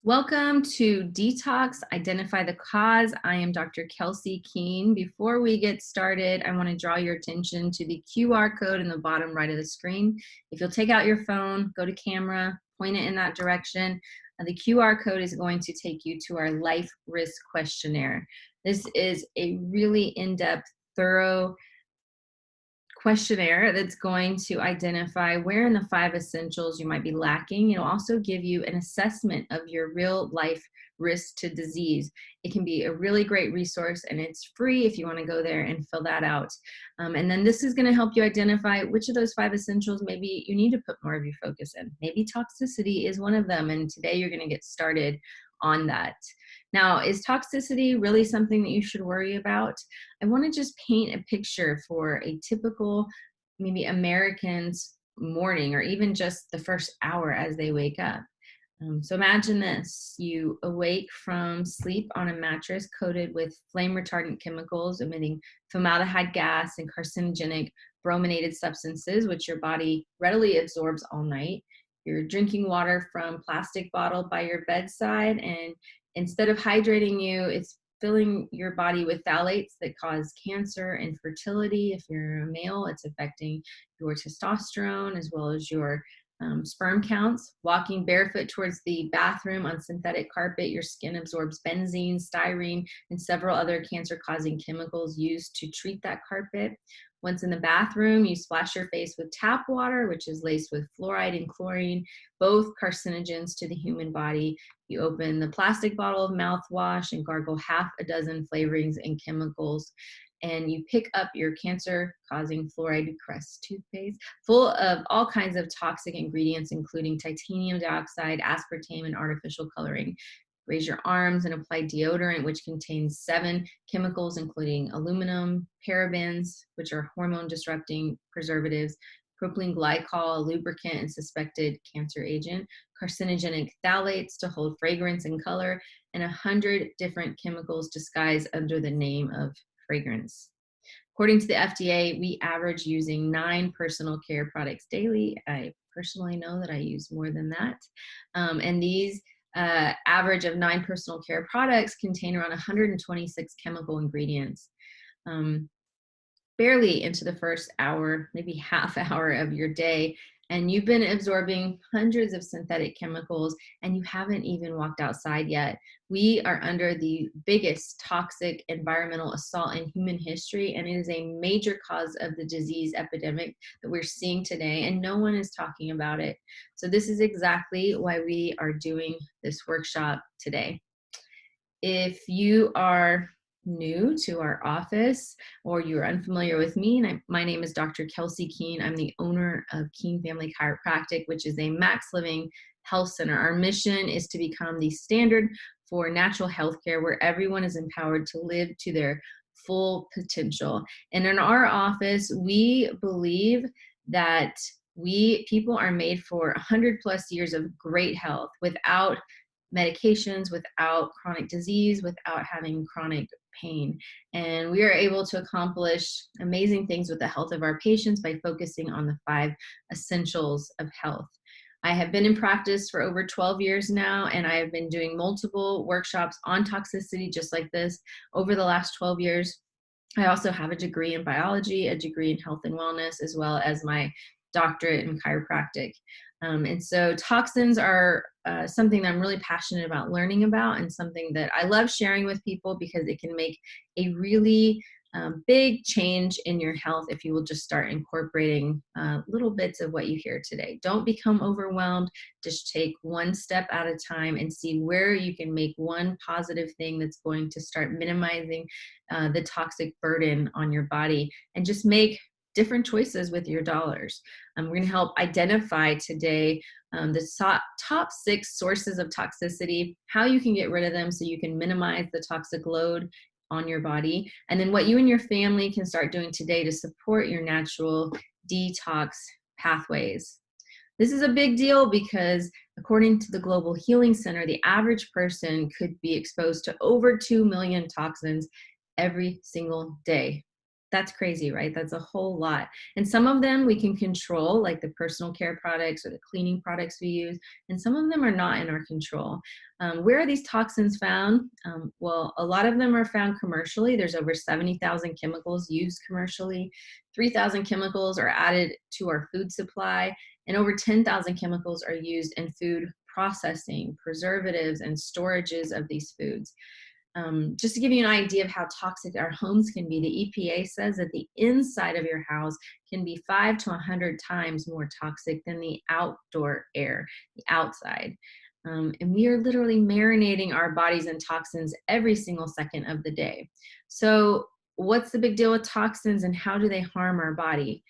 Welcome to Detox, Identify the Cause. I am Dr. Kelsey Keene. Before we get started, I want to draw your attention to the QR code in the bottom right of the screen. If you'll take out your phone, go to camera, point it in that direction, the QR code is going to take you to our life risk questionnaire. This is a really in-depth, thorough questionnaire that's going to identify where in the 5 essentials you might be lacking. It'll also give you an assessment of your real life risk to disease. It can be a really great resource and it's free if you want to go there and fill that out. And then this is going to help you identify which of those 5 essentials maybe you need to put more of your focus in. Maybe toxicity is one of them, and today you're going to get started on that. Now, is toxicity really something that you should worry about? I want to just paint a picture for a typical, maybe American's morning, or even just the first hour as they wake up. So imagine this: you awake from sleep on a mattress coated with flame retardant chemicals emitting formaldehyde gas and carcinogenic brominated substances, which your body readily absorbs all night. You're drinking water from plastic bottle by your bedside, and instead of hydrating you, it's filling your body with phthalates that cause cancer, infertility. If you're a male, it's affecting your testosterone as well as your sperm counts. Walking barefoot towards the bathroom on synthetic carpet, your skin absorbs benzene, styrene, and several other cancer-causing chemicals used to treat that carpet. Once in the bathroom, you splash your face with tap water, which is laced with fluoride and chlorine, both carcinogens to the human body. You open the plastic bottle of mouthwash and gargle half a dozen flavorings and chemicals. And you pick up your cancer-causing fluoride crest toothpaste full of all kinds of toxic ingredients, including titanium dioxide, aspartame, and artificial coloring. Raise your arms and apply deodorant, which contains 7 chemicals, including aluminum, parabens, which are hormone-disrupting preservatives, propylene glycol, a lubricant and suspected cancer agent, carcinogenic phthalates to hold fragrance and color, and 100 different chemicals disguised under the name of fragrance. According to the FDA, we average using 9 personal care products daily. I personally know that I use more than that. And these average of 9 personal care products contain around 126 chemical ingredients. Barely into the first hour, maybe half hour of your day, and you've been absorbing hundreds of synthetic chemicals and you haven't even walked outside yet. We are under the biggest toxic environmental assault in human history, and it is a major cause of the disease epidemic that we're seeing today, and no one is talking about it. So this is exactly why we are doing this workshop today. If you are new to our office or you're unfamiliar with me, and my name is Dr. Kelsey Keene. I'm the owner of Keene Family Chiropractic, which is a max living health center. Our mission is to become the standard for natural health care where everyone is empowered to live to their full potential. And in our office, we believe that people are made for 100 plus years of great health without medications, without chronic disease, without having chronic pain. And we are able to accomplish amazing things with the health of our patients by focusing on the 5 essentials of health. I have been in practice for over 12 years now, and I have been doing multiple workshops on toxicity just like this over the last 12 years. I also have a degree in biology, a degree in health and wellness, as well as my doctorate in chiropractic. And so toxins are something that I'm really passionate about learning about, and something that I love sharing with people because it can make a really big change in your health if you will just start incorporating little bits of what you hear today. Don't become overwhelmed. Just take one step at a time and see where you can make one positive thing that's going to start minimizing the toxic burden on your body, and just make different choices with your dollars. We're going to help identify today the top 6 sources of toxicity, how you can get rid of them so you can minimize the toxic load on your body, and then what you and your family can start doing today to support your natural detox pathways. This is a big deal because according to the Global Healing Center, the average person could be exposed to over 2 million toxins every single day. That's crazy, right? That's a whole lot. And some of them we can control, like the personal care products or the cleaning products we use, and some of them are not in our control. Where are these toxins found? Well, a lot of them are found commercially. There's over 70,000 chemicals used commercially. 3,000 chemicals are added to our food supply, and over 10,000 chemicals are used in food processing, preservatives, and storages of these foods. Just to give you an idea of how toxic our homes can be, the EPA says that the inside of your house can be 5 to 100 times more toxic than the outdoor air, the outside. And we are literally marinating our bodies in toxins every single second of the day. So, what's the big deal with toxins and how do they harm our body?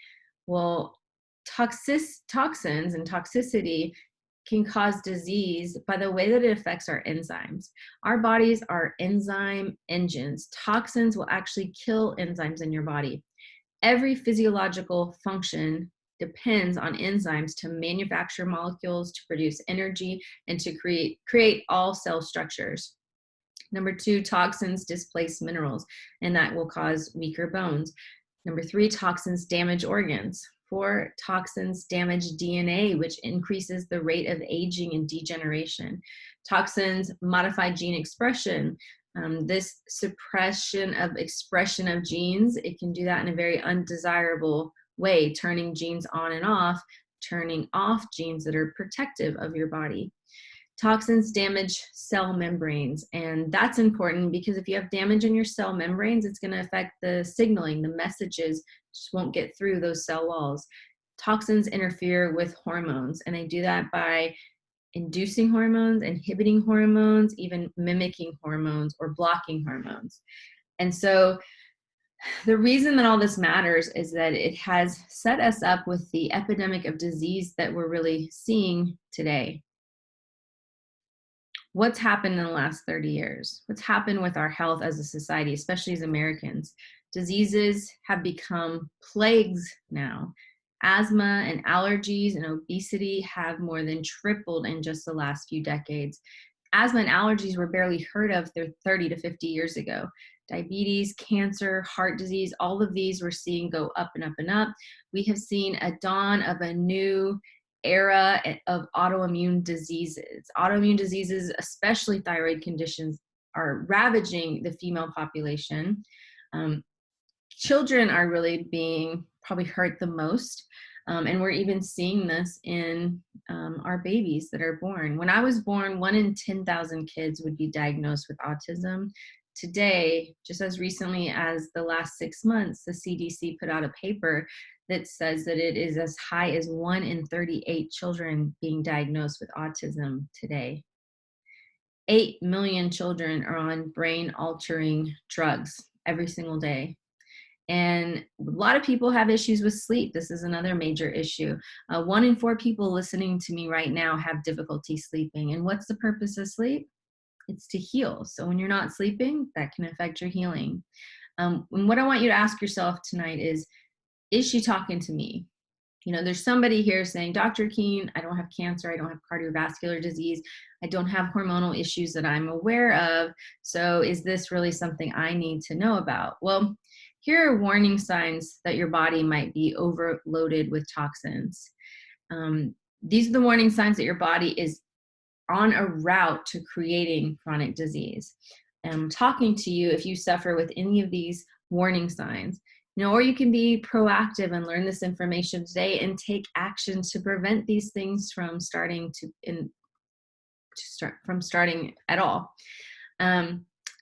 Well, toxins and toxicity can cause disease by the way that it affects our enzymes. Our bodies are enzyme engines. Toxins will actually kill enzymes in your body. Every physiological function depends on enzymes to manufacture molecules, to produce energy, and to create all cell structures. Number two, toxins displace minerals, and that will cause weaker bones. Number three, toxins damage organs. Four, toxins damage DNA, which increases the rate of aging and degeneration. Toxins modify gene expression. This suppression of expression of genes, it can do that in a very undesirable way, turning genes on and off, turning off genes that are protective of your body. Toxins damage cell membranes, and that's important because if you have damage in your cell membranes, it's going to affect the signaling. The messages just won't get through those cell walls. Toxins interfere with hormones, and they do that by inducing hormones, inhibiting hormones, even mimicking hormones or blocking hormones. And so the reason that all this matters is that it has set us up with the epidemic of disease that we're really seeing today. What's happened in the last 30 years? What's happened with our health as a society, especially as Americans? Diseases have become plagues now. Asthma and allergies and obesity have more than tripled in just the last few decades. Asthma and allergies were barely heard of 30 to 50 years ago. Diabetes, cancer, heart disease, all of these we're seeing go up and up and up. We have seen a dawn of a new era of autoimmune diseases. Autoimmune diseases, especially thyroid conditions, are ravaging the female population. Children are really being probably hurt the most. And we're even seeing this in our babies that are born. When I was born, 1 in 10,000 kids would be diagnosed with autism. Today, just as recently as the last 6 months, the CDC put out a paper that says that it is as high as 1 in 38 children being diagnosed with autism today. 8 million children are on brain altering drugs every single day. And a lot of people have issues with sleep. This is another major issue. 1 in 4 people listening to me right now have difficulty sleeping. And what's the purpose of sleep? It's to heal. So when you're not sleeping, that can affect your healing. And what I want you to ask yourself tonight is she talking to me? You know, there's somebody here saying, Dr. Keen, I don't have cancer. I don't have cardiovascular disease. I don't have hormonal issues that I'm aware of. So is this really something I need to know about? Well, here are warning signs that your body might be overloaded with toxins. These are the warning signs that your body is on a route to creating chronic disease. And I'm talking to you if you suffer with any of these warning signs. You know, or you can be proactive and learn this information today and take action to prevent these things from starting at all.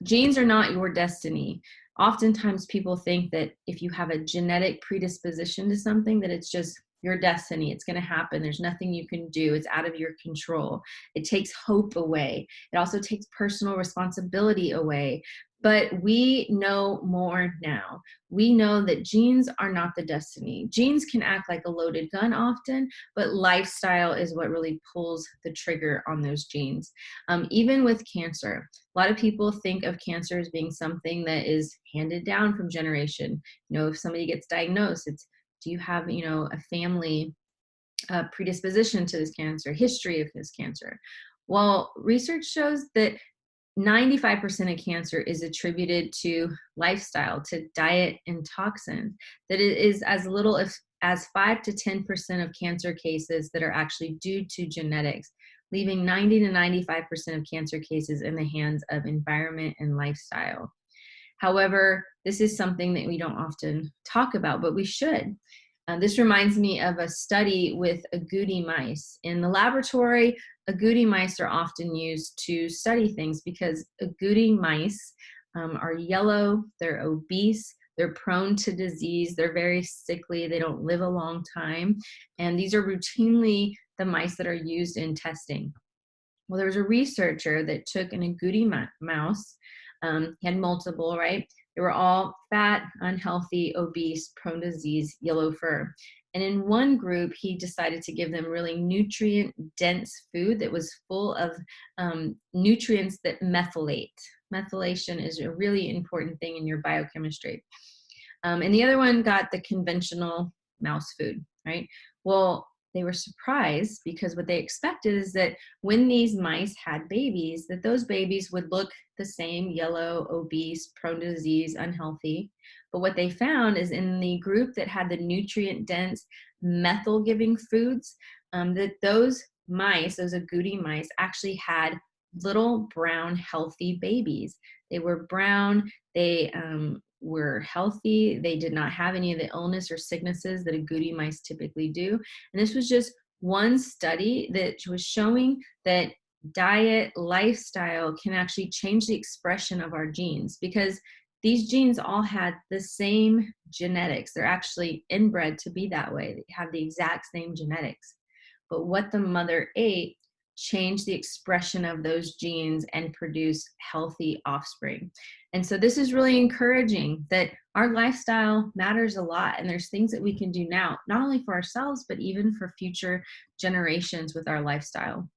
Genes are not your destiny. Oftentimes people think that if you have a genetic predisposition to something, that it's just your destiny. It's going to happen. There's nothing you can do. It's out of your control. It takes hope away. It also takes personal responsibility away. But we know more now. We know that genes are not the destiny. Genes can act like a loaded gun often, but lifestyle is what really pulls the trigger on those genes. Even with cancer, a lot of people think of cancer as being something that is handed down from generation. You know, if somebody gets diagnosed, it's, do you have, you know, a family predisposition to this cancer, history of this cancer? Well, research shows that 95% of cancer is attributed to lifestyle, to diet and toxins. That it is as little as 5 to 10% of cancer cases that are actually due to genetics, leaving 90 to 95% of cancer cases in the hands of environment and lifestyle. However, this is something that we don't often talk about, but we should. This reminds me of a study with agouti mice. In the laboratory, agouti mice are often used to study things because agouti mice are yellow, they're obese, they're prone to disease, they're very sickly, they don't live a long time, and these are routinely the mice that are used in testing. Well, there was a researcher that took an agouti mouse. He had multiple, right? They were all fat, unhealthy, obese, prone to disease, yellow fur. And in one group, he decided to give them really nutrient dense food that was full of nutrients that methylate. Methylation is a really important thing in your biochemistry. And the other one got the conventional mouse food, right? Well, they were surprised because what they expected is that when these mice had babies, that those babies would look the same, yellow, obese, prone to disease, unhealthy. But what they found is in the group that had the nutrient dense methyl giving foods, that those mice, those agouti mice, actually had little brown healthy babies. They were brown, they were healthy, they did not have any of the illness or sicknesses that agouti mice typically do. And this was just one study that was showing that diet, lifestyle can actually change the expression of our genes, because these genes all had the same genetics. They're actually inbred to be that way. They have the exact same genetics. But what the mother ate changed the expression of those genes and produce healthy offspring. And so this is really encouraging that our lifestyle matters a lot, and there's things that we can do now, not only for ourselves, but even for future generations with our lifestyle.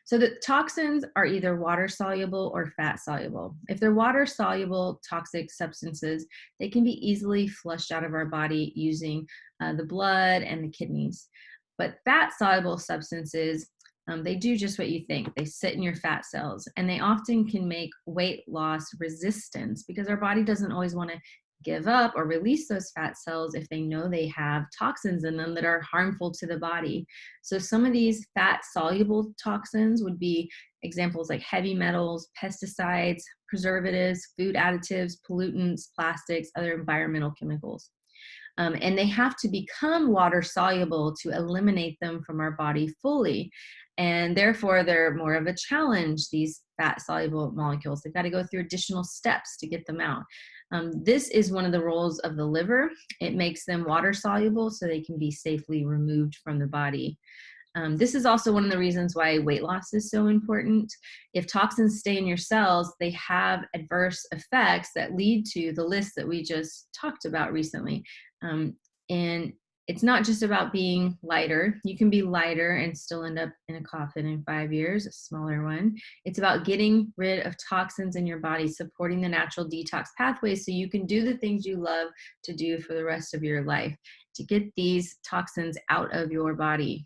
So the toxins are either water soluble or fat soluble. If they're water soluble toxic substances, they can be easily flushed out of our body using the blood and the kidneys. But fat soluble substances, they do just what you think. They sit in your fat cells, and they often can make weight loss resistance because our body doesn't always want to give up or release those fat cells if they know they have toxins in them that are harmful to the body. So some of these fat soluble toxins would be examples like heavy metals, pesticides, preservatives, food additives, pollutants, plastics, other environmental chemicals. And they have to become water soluble to eliminate them from our body fully. And therefore, they're more of a challenge, these fat soluble molecules. They've got to go through additional steps to get them out. This is one of the roles of the liver. It makes them water soluble so they can be safely removed from the body. This is also one of the reasons why weight loss is so important. If toxins stay in your cells, they have adverse effects that lead to the list that we just talked about recently. And it's not just about being lighter. You can be lighter and still end up in a coffin in 5 years, a smaller one. It's about getting rid of toxins in your body, supporting the natural detox pathways so you can do the things you love to do for the rest of your life, to get these toxins out of your body.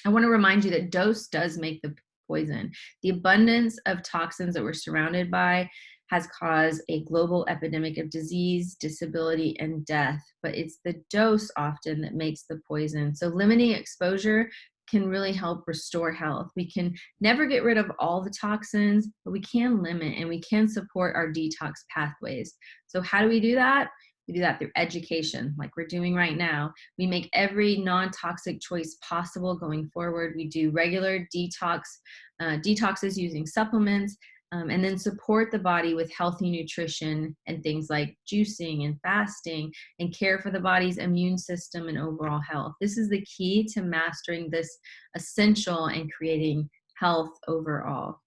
I want to remind you that dose does make the poison. The abundance of toxins that we're surrounded by has caused a global epidemic of disease, disability, and death, but it's the dose often that makes the poison. So limiting exposure can really help restore health. We can never get rid of all the toxins, but we can limit and we can support our detox pathways. So how do we do that? We do that through education, like we're doing right now. We make every non-toxic choice possible going forward. We do regular detoxes using supplements, and then support the body with healthy nutrition and things like juicing and fasting, and care for the body's immune system and overall health. This is the key to mastering this essential and creating health overall.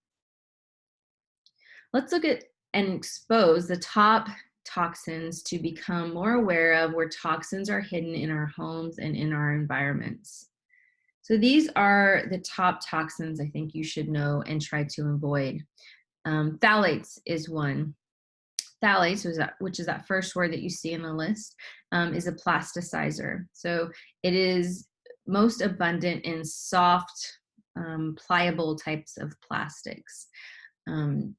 Let's look at and expose the top toxins to become more aware of where toxins are hidden in our homes and in our environments. So these are the top toxins I think you should know and try to avoid. Phthalates is one. Phthalates, which is that first word that you see in the list, is a plasticizer. So it is most abundant in soft, pliable types of plastics. Um,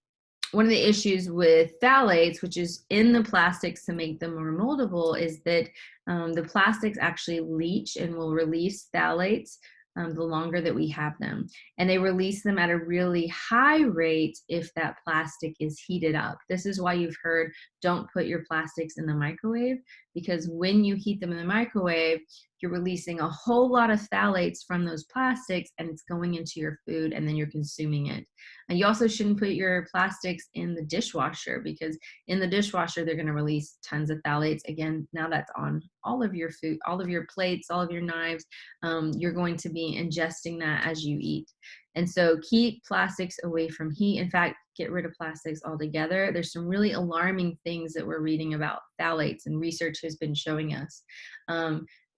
One of the issues with phthalates, which is in the plastics to make them more moldable, is that the plastics actually leach and will release phthalates the longer that we have them. And they release them at a really high rate if that plastic is heated up. This is why you've heard don't put your plastics in the microwave, because when you heat them in the microwave, you're releasing a whole lot of phthalates from those plastics, and it's going into your food, and then you're consuming it. And you also shouldn't put your plastics in the dishwasher, because in the dishwasher, they're going to release tons of phthalates. Again, now that's on all of your food, all of your plates, all of your knives. You're going to be ingesting that as you eat. And so keep plastics away from heat. In fact, get rid of plastics altogether. There's some really alarming things that we're reading about phthalates, and research has been showing us.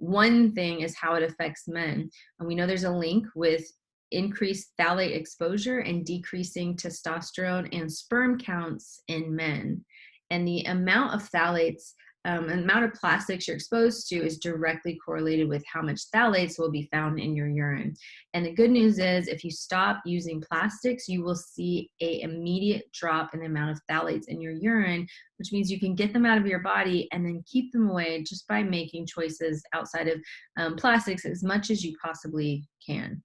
One thing is how it affects men. And we know there's a link with increased phthalate exposure and decreasing testosterone and sperm counts in men. And the amount of phthalates, amount of plastics you're exposed to is directly correlated with how much phthalates will be found in your urine. And the good news is, if you stop using plastics, you will see an immediate drop in the amount of phthalates in your urine, which means you can get them out of your body and then keep them away just by making choices outside of plastics as much as you possibly can.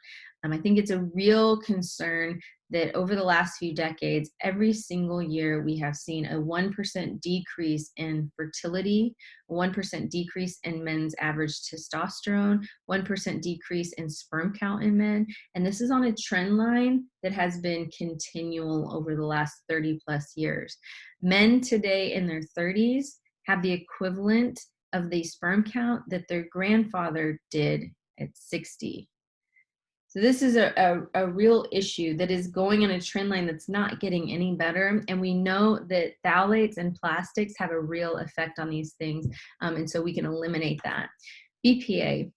I think it's a real concern that over the last few decades, every single year we have seen a 1% decrease in fertility, a 1% decrease in men's average testosterone, 1% decrease in sperm count in men. And this is on a trend line that has been continual over the last 30 plus years. Men today in their 30s have the equivalent of the sperm count that their grandfather did at 60. So this is a real issue that is going on a trend line that's not getting any better. And we know that phthalates and plastics have a real effect on these things. And so we can eliminate that. BPA,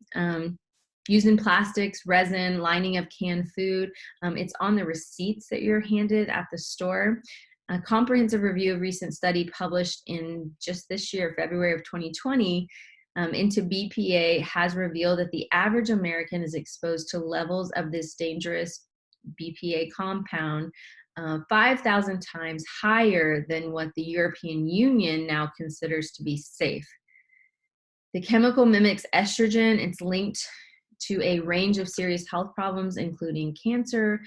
used in plastics, resin, lining of canned food. It's on the receipts that you're handed at the store. A comprehensive review of recent study published in just this year, February of 2020, into BPA has revealed that the average American is exposed to levels of this dangerous BPA compound 5,000 times higher than what the European Union now considers to be safe. The chemical mimics estrogen. It's linked to a range of serious health problems, including cancer,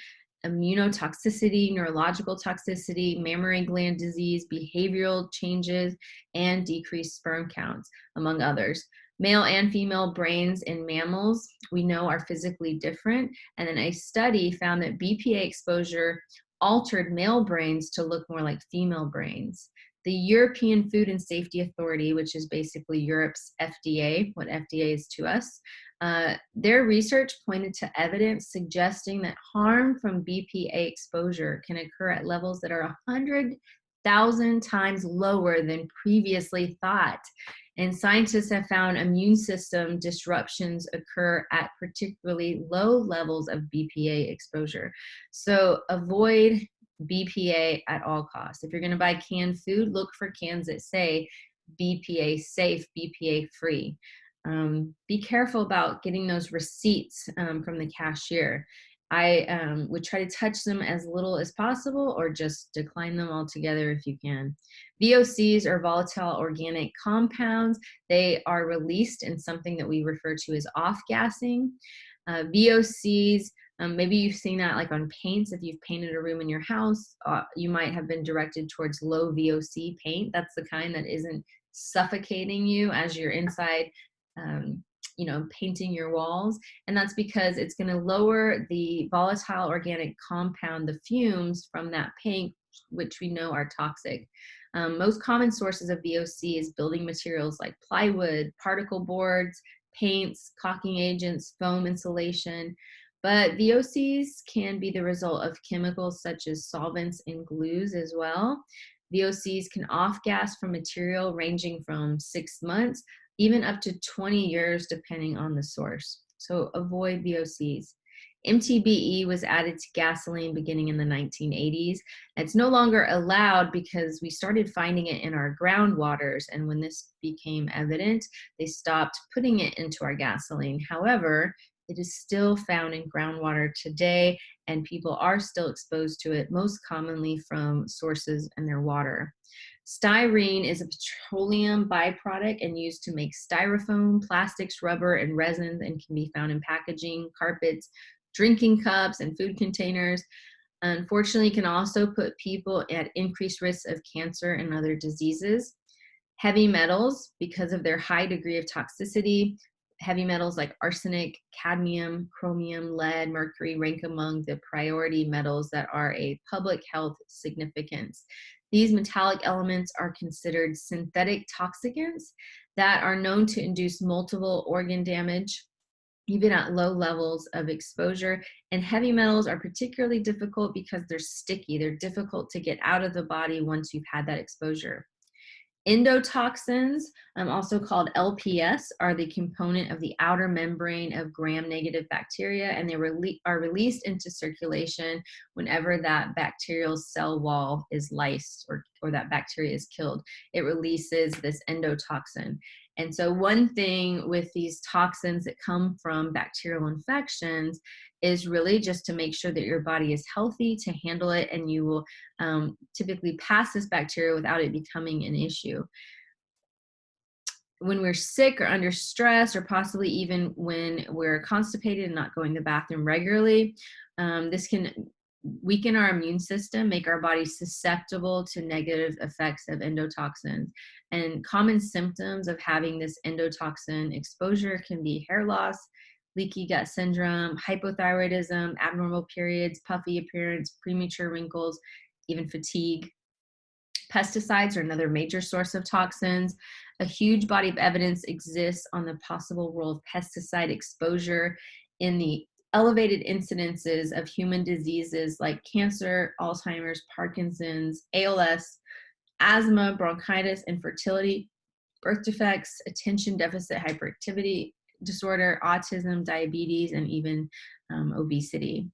immunotoxicity, neurological toxicity, mammary gland disease, behavioral changes, and decreased sperm counts, among others. Male and female brains in mammals, we know, are physically different. And then a study found that BPA exposure altered male brains to look more like female brains. The European Food and Safety Authority, which is basically Europe's FDA, what FDA is to us, their research pointed to evidence suggesting that harm from BPA exposure can occur at levels that are 100,000 times lower than previously thought. And scientists have found immune system disruptions occur at particularly low levels of BPA exposure. So avoid BPA at all costs. If you're going to buy canned food, look for cans that say BPA safe, BPA free. Be careful about getting those receipts from the cashier. I would try to touch them as little as possible, or just decline them altogether if you can. VOCs are volatile organic compounds. They are released in something that we refer to as off-gassing. VOCs, maybe you've seen that like on paints. If you've painted a room in your house, you might have been directed towards low VOC paint. That's the kind that isn't suffocating you as you're inside painting your walls. And that's because it's going to lower the volatile organic compound, the fumes from that paint, which we know are toxic. Most common sources of VOC is building materials like plywood, particle boards, paints, caulking agents, foam insulation. But VOCs can be the result of chemicals such as solvents and glues as well. VOCs can off-gas from material ranging from 6 months even up to 20 years, depending on the source. So avoid VOCs. MTBE was added to gasoline beginning in the 1980s. It's no longer allowed because we started finding it in our groundwaters. And when this became evident, they stopped putting it into our gasoline. However, it is still found in groundwater today, and people are still exposed to it, most commonly from sources in their water. Styrene is a petroleum byproduct and used to make styrofoam, plastics, rubber, and resins, and can be found in packaging, carpets, drinking cups, and food containers. Unfortunately, can also put people at increased risk of cancer and other diseases. Heavy metals, because of their high degree of toxicity, heavy metals like arsenic, cadmium, chromium, lead, mercury rank among the priority metals that are a public health significance. These metallic elements are considered synthetic toxicants that are known to induce multiple organ damage, even at low levels of exposure. And heavy metals are particularly difficult because they're sticky. They're difficult to get out of the body once you've had that exposure. Endotoxins, also called LPS, are the component of the outer membrane of gram-negative bacteria, and they are released into circulation whenever that bacterial cell wall is lysed, or that bacteria is killed. It releases this endotoxin. And so one thing with these toxins that come from bacterial infections is really just to make sure that your body is healthy to handle it, and you will typically pass this bacteria without it becoming an issue. When we're sick or under stress, or possibly even when we're constipated and not going to the bathroom regularly, this can weaken our immune system, make our body susceptible to negative effects of endotoxins. And common symptoms of having this endotoxin exposure can be hair loss, leaky gut syndrome, hypothyroidism, abnormal periods, puffy appearance, premature wrinkles, even fatigue. Pesticides are another major source of toxins. A huge body of evidence exists on the possible role of pesticide exposure in the elevated incidences of human diseases like cancer, Alzheimer's, Parkinson's, ALS, asthma, bronchitis, infertility, birth defects, attention deficit hyperactivity disorder, autism, diabetes, and even obesity.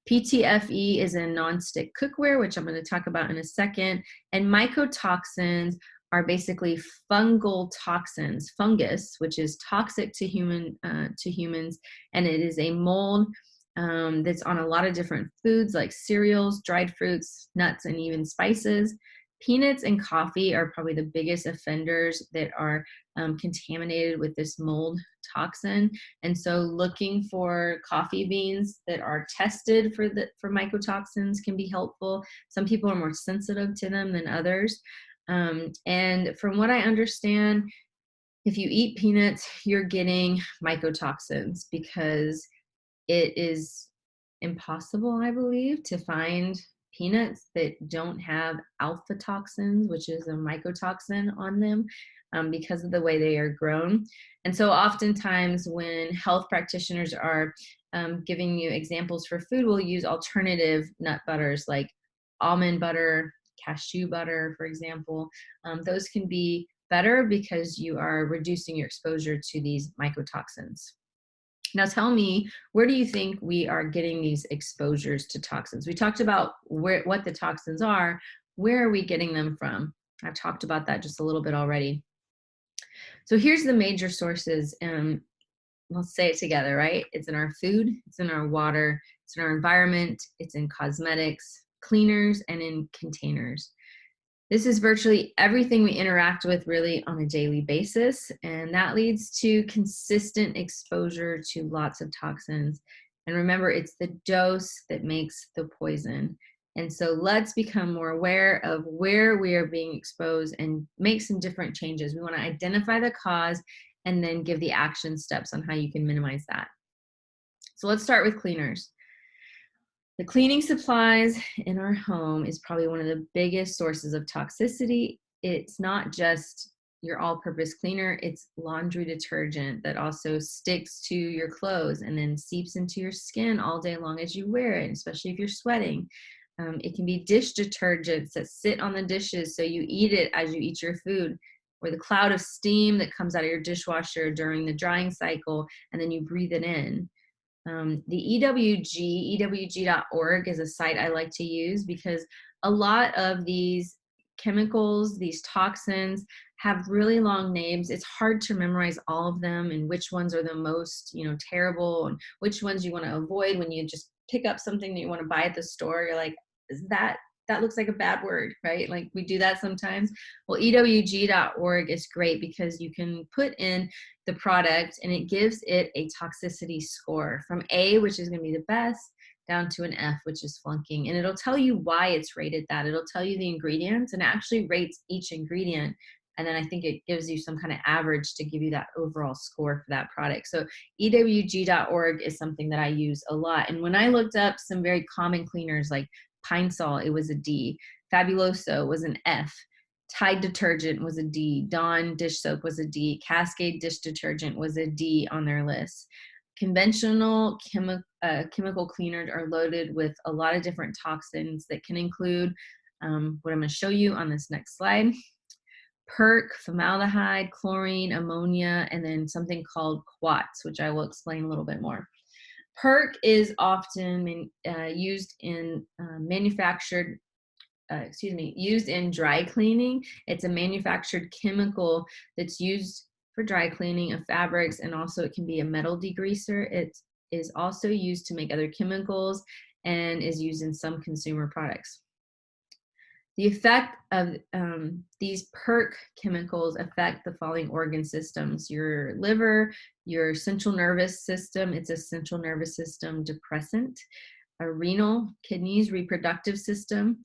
PTFE is a non-stick cookware, which I'm going to talk about in a second. And mycotoxins are basically fungal toxins, fungus, which is toxic to humans, and it is a mold that's on a lot of different foods like cereals, dried fruits, nuts, and even spices. Peanuts and coffee are probably the biggest offenders that are contaminated with this mold toxin. And so looking for coffee beans that are tested for mycotoxins can be helpful. Some people are more sensitive to them than others. And from what I understand, if you eat peanuts, you're getting mycotoxins, because it is impossible, I believe, to find peanuts that don't have alpha toxins, which is a mycotoxin on them, because of the way they are grown. And so oftentimes when health practitioners are giving you examples for food, we'll use alternative nut butters like almond butter, cashew butter, for example. Those can be better because you are reducing your exposure to these mycotoxins. Now tell me, where do you think we are getting these exposures to toxins? We talked about what the toxins are. Where are we getting them from? I've talked about that just a little bit already. So here's the major sources. Let's say it together, right? It's in our food, it's in our water, it's in our environment, it's in cosmetics, cleaners, and in containers. This is virtually everything we interact with really on a daily basis, and that leads to consistent exposure to lots of toxins. And remember, it's the dose that makes the poison. And so let's become more aware of where we are being exposed and make some different changes. We want to identify the cause and then give the action steps on how you can minimize that. So let's start with cleaners. The cleaning supplies in our home is probably one of the biggest sources of toxicity. It's not just your all-purpose cleaner, it's laundry detergent that also sticks to your clothes and then seeps into your skin all day long as you wear it, especially if you're sweating. It can be dish detergents that sit on the dishes so you eat it as you eat your food, or the cloud of steam that comes out of your dishwasher during the drying cycle and then you breathe it in. The ewg.org is a site I like to use because a lot of these chemicals, these toxins, have really long names. It's hard to memorize all of them and which ones are the most, terrible, and which ones you want to avoid. When you just pick up something that you want to buy at the store, you're like, is that looks like a bad word, right? Like we do that sometimes. Well, ewg.org is great because you can put in the product and it gives it a toxicity score from A, which is going to be the best, down to an F, which is flunking. And it'll tell you why it's rated that. It'll tell you the ingredients, and it actually rates each ingredient. And then I think it gives you some kind of average to give you that overall score for that product. So ewg.org is something that I use a lot. And when I looked up some very common cleaners like Pine Sol, it was a D. Fabuloso was an F. Tide detergent was a D. Dawn dish soap was a D. Cascade dish detergent was a D on their list. Conventional chemical cleaners are loaded with a lot of different toxins that can include what I'm going to show you on this next slide: perc, formaldehyde, chlorine, ammonia, and then something called quats, which I will explain a little bit more. Perc is often used in used in dry cleaning. It's a manufactured chemical that's used for dry cleaning of fabrics, and also it can be a metal degreaser. It is also used to make other chemicals and is used in some consumer products. The effect of these perc chemicals affect the following organ systems: your liver, your central nervous system. It's a central nervous system depressant. Renal, kidneys, reproductive system.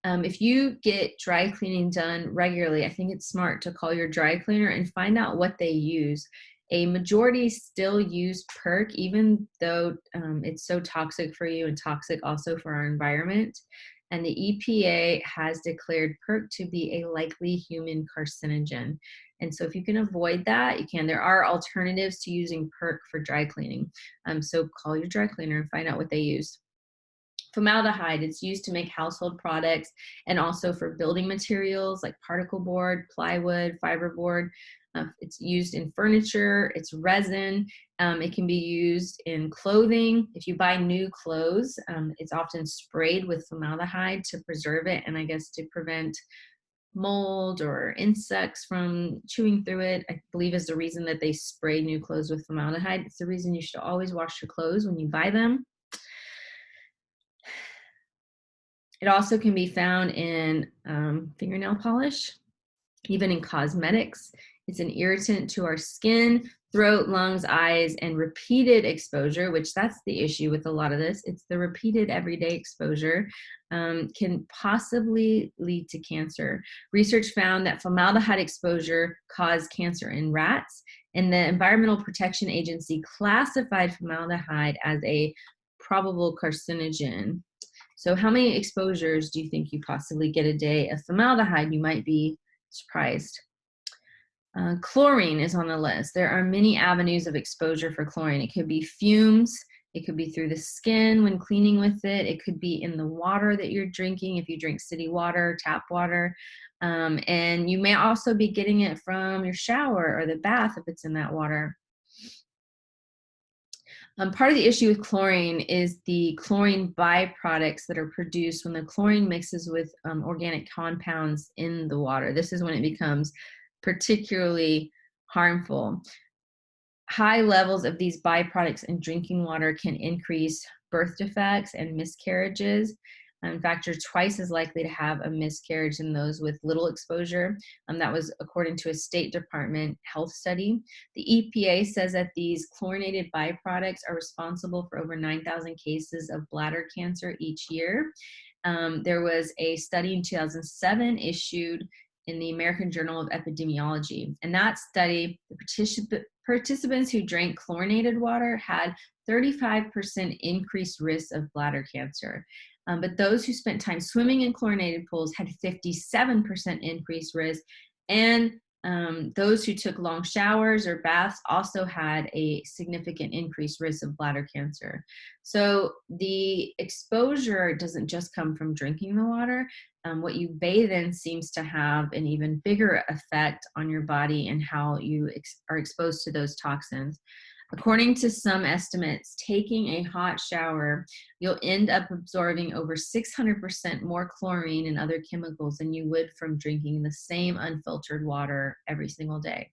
If you get dry cleaning done regularly, I think it's smart to call your dry cleaner and find out what they use. A majority still use perc, even though it's so toxic for you and toxic also for our environment. And the EPA has declared perc to be a likely human carcinogen. And so if you can avoid that, you can. There are alternatives to using perc for dry cleaning. So call your dry cleaner and find out what they use. Formaldehyde, it's used to make household products and also for building materials like particle board, plywood, fiberboard. It's used in furniture, it's resin. It can be used in clothing. If you buy new clothes, it's often sprayed with formaldehyde to preserve it, and I guess to prevent mold or insects from chewing through it, I believe is the reason that they spray new clothes with formaldehyde. It's the reason you should always wash your clothes when you buy them. It also can be found in fingernail polish, even in cosmetics. It's an irritant to our skin, throat, lungs, eyes, and repeated exposure, which that's the issue with a lot of this. It's the repeated everyday exposure can possibly lead to cancer. Research found that formaldehyde exposure caused cancer in rats, and the Environmental Protection Agency classified formaldehyde as a probable carcinogen. So how many exposures do you think you possibly get a day of formaldehyde? You might be surprised. Chlorine is on the list. There are many avenues of exposure for chlorine. It could be fumes. It could be through the skin when cleaning with it. It could be in the water that you're drinking if you drink city water, tap water. And you may also be getting it from your shower or the bath if it's in that water. Part of the issue with chlorine is the chlorine byproducts that are produced when the chlorine mixes with organic compounds in the water. This is when it becomes particularly harmful. High levels of these byproducts in drinking water can increase birth defects and miscarriages. In fact, you're twice as likely to have a miscarriage than those with little exposure. That was according to a State Department health study. The EPA says that these chlorinated byproducts are responsible for over 9,000 cases of bladder cancer each year. There was a study in 2007 issued in the American Journal of Epidemiology. And that study, the participants who drank chlorinated water had 35% increased risk of bladder cancer. But those who spent time swimming in chlorinated pools had 57% increased risk. And those who took long showers or baths also had a significant increased risk of bladder cancer. So the exposure doesn't just come from drinking the water. What you bathe in seems to have an even bigger effect on your body and how you are exposed to those toxins. According to some estimates, taking a hot shower, you'll end up absorbing over 600% more chlorine and other chemicals than you would from drinking the same unfiltered water every single day.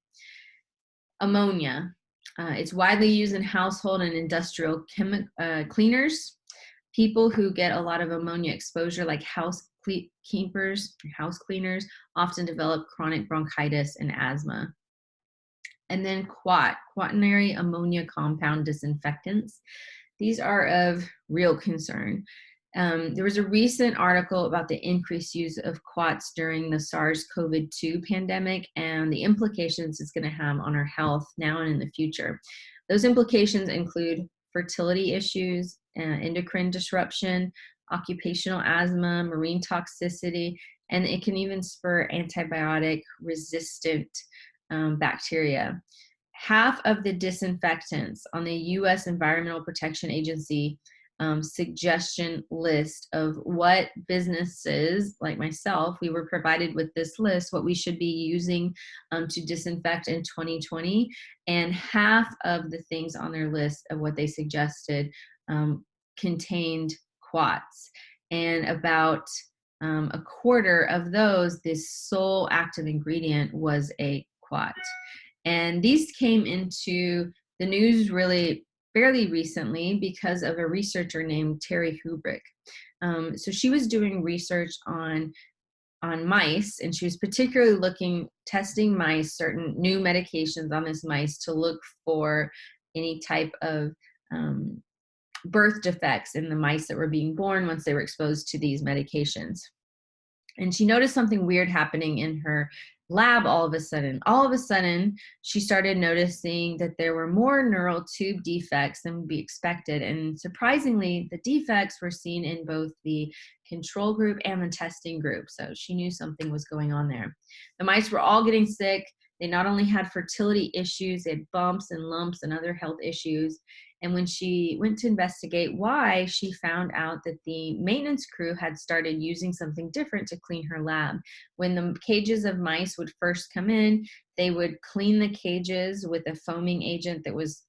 Ammonia. It's widely used in household and industrial cleaners. People who get a lot of ammonia exposure, like house cleaners, often develop chronic bronchitis and asthma. And then quaternary ammonia compound disinfectants. These are of real concern. There was a recent article about the increased use of quats during the SARS-CoV-2 pandemic and the implications it's going to have on our health now and in the future. Those implications include fertility issues, endocrine disruption, occupational asthma, marine toxicity, and it can even spur antibiotic resistant bacteria. Half of the disinfectants on the U.S. Environmental Protection Agency suggestion list of what businesses like myself, we were provided with this list, what we should be using to disinfect in 2020. And half of the things on their list of what they suggested contained quats. And about a quarter of those, this sole active ingredient was a quat. And these came into the news really fairly recently because of a researcher named Terry Hubrick. So she was doing research on mice, and she was particularly testing mice, certain new medications on this mice to look for any type of birth defects in the mice that were being born once they were exposed to these medications. And she noticed something weird happening in her lab all of a sudden. All of a sudden, she started noticing that there were more neural tube defects than would be expected. And surprisingly, the defects were seen in both the control group and the testing group. So she knew something was going on there. The mice were all getting sick. They not only had fertility issues, they had bumps and lumps and other health issues. And when she went to investigate why, she found out that the maintenance crew had started using something different to clean her lab. When the cages of mice would first come in, they would clean the cages with a foaming agent that was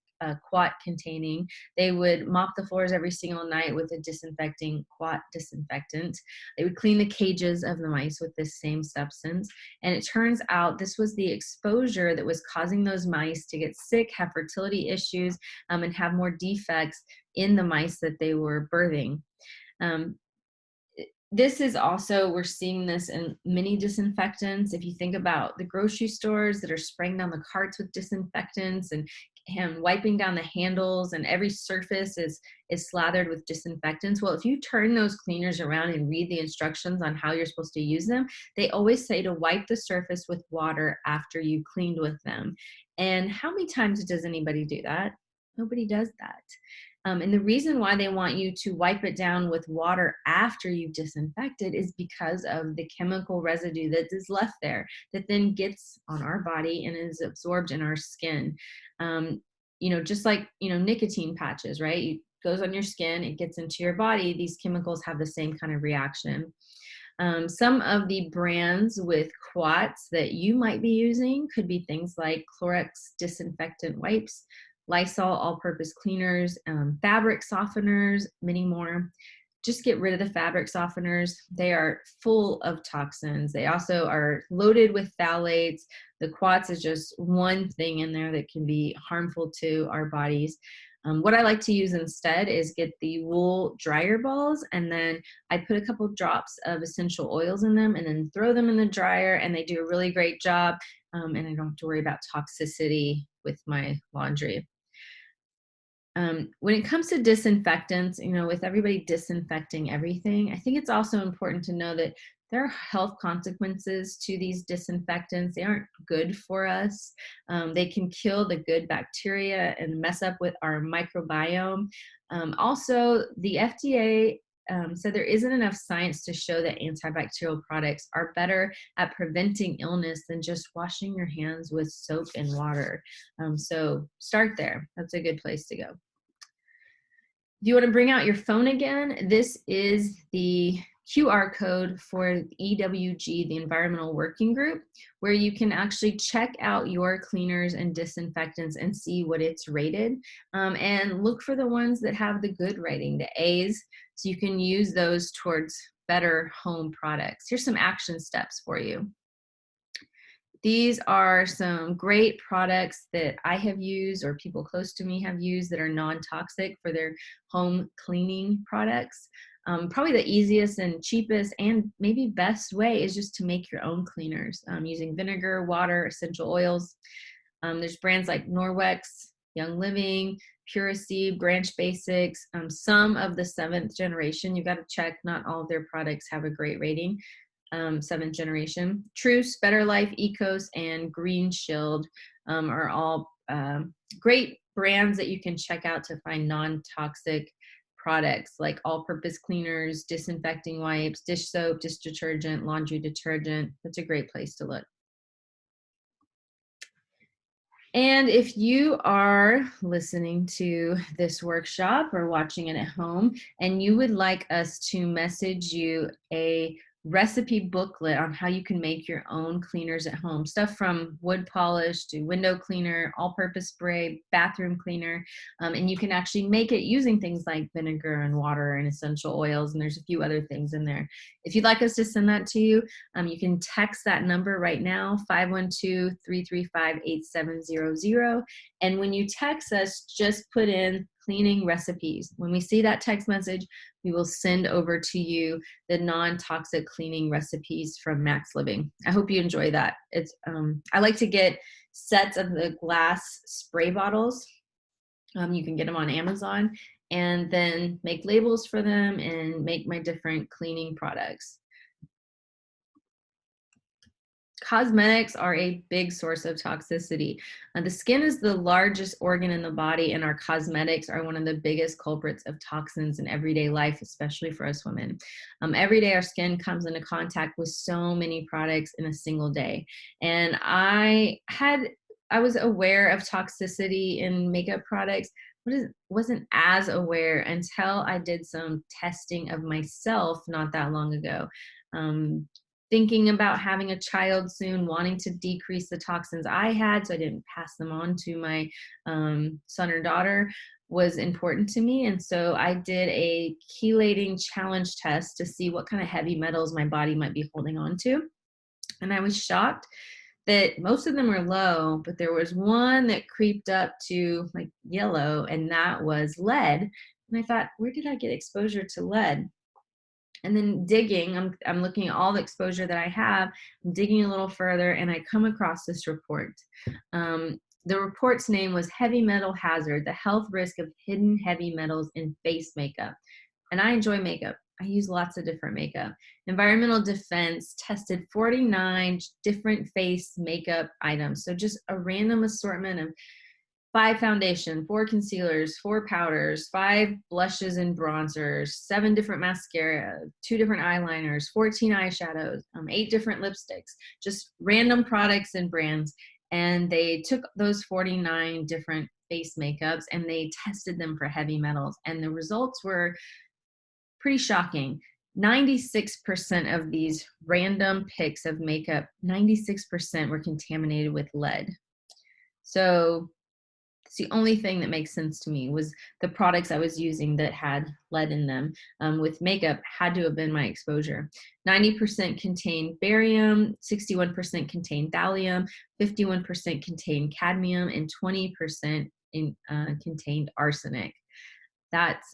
quat containing. They would mop the floors every single night with a disinfecting quat disinfectant. They would clean the cages of the mice with this same substance. And it turns out this was the exposure that was causing those mice to get sick, have fertility issues, and have more defects in the mice that they were birthing. This is also, we're seeing this in many disinfectants. If you think about the grocery stores that are spraying down the carts with disinfectants and wiping down the handles, and every surface is slathered with disinfectants. Well, if you turn those cleaners around and read the instructions on how you're supposed to use them, they always say to wipe the surface with water after you cleaned with them. And how many times does anybody do that? Nobody does that. And the reason why they want you to wipe it down with water after you've disinfected is because of the chemical residue that is left there that then gets on our body and is absorbed in our skin. Just like, nicotine patches, right? It goes on your skin, it gets into your body. These chemicals have the same kind of reaction. Some of the brands with quats that you might be using could be things like Clorox disinfectant wipes, Lysol all-purpose cleaners, fabric softeners, many more. Just get rid of the fabric softeners. They are full of toxins. They also are loaded with phthalates. The quats is just one thing in there that can be harmful to our bodies. What I like to use instead is get the wool dryer balls, and then I put a couple of drops of essential oils in them and then throw them in the dryer, and they do a really great job. And I don't have to worry about toxicity with my laundry. When it comes to disinfectants, with everybody disinfecting everything, I think it's also important to know that there are health consequences to these disinfectants. They aren't good for us. They can kill the good bacteria and mess up with our microbiome. Also, the FDA said there isn't enough science to show that antibacterial products are better at preventing illness than just washing your hands with soap and water. So start there. That's a good place to go. Do you want to bring out your phone again? This is the QR code for EWG, the Environmental Working Group, where you can actually check out your cleaners and disinfectants and see what it's rated, and look for the ones that have the good rating, the A's, so you can use those towards better home products. Here's some action steps for you. These are some great products that I have used or people close to me have used that are non-toxic for their home cleaning products. Probably the easiest and cheapest and maybe best way is just to make your own cleaners using vinegar, water, essential oils. There's brands like Norwex, Young Living, Puracy, Branch Basics, some of the 7th generation. You got to check, not all of their products have a great rating. 7th generation. Truce, Better Life, Ecos, and Green Shield are all great brands that you can check out to find non-toxic products like all-purpose cleaners, disinfecting wipes, dish soap, dish detergent, laundry detergent. That's a great place to look. And if you are listening to this workshop or watching it at home and you would like us to message you a recipe booklet on how you can make your own cleaners at home, stuff from wood polish to window cleaner, all-purpose spray, bathroom cleaner, and you can actually make it using things like vinegar and water and essential oils, and there's a few other things in there. If you'd like us to send that to you, you can text that number right now, 512-335-8700, and when you text us, just put in cleaning recipes. When we see that text message, we will send over to you the non-toxic cleaning recipes from Max Living. I hope you enjoy that. It's I like to get sets of the glass spray bottles. You can get them on Amazon and then make labels for them and make my different cleaning products. Cosmetics are a big source of toxicity. The skin is the largest organ in the body, and our cosmetics are one of the biggest culprits of toxins in everyday life, especially for us women. Every day our skin comes into contact with so many products in a single day. And I was aware of toxicity in makeup products, but wasn't as aware until I did some testing of myself not that long ago. Thinking about having a child soon, wanting to decrease the toxins I had so I didn't pass them on to my son or daughter was important to me. And so I did a chelating challenge test to see what kind of heavy metals my body might be holding on to. And I was shocked that most of them were low, but there was one that creeped up to like yellow, and that was lead. And I thought, where did I get exposure to lead? And then digging, I'm looking at all the exposure that I have, I'm digging a little further, and I come across this report. The report's name was Heavy Metal Hazard, the Health Risk of Hidden Heavy Metals in Face Makeup. And I enjoy makeup. I use lots of different makeup. Environmental Defense tested 49 different face makeup items. So just a random assortment of 5 foundation, 4 concealers, 4 powders, 5 blushes and bronzers, 7 different mascara, 2 different eyeliners, 14 eyeshadows, 8 different lipsticks, just random products and brands. And they took those 49 different face makeups and they tested them for heavy metals. And the results were pretty shocking. 96% of these random picks of makeup, 96% were contaminated with lead. So it's the only thing that makes sense to me was the products I was using that had lead in them with makeup had to have been my exposure. 90% contained barium, 61% contained thallium, 51% contained cadmium, and 20% contained arsenic. That's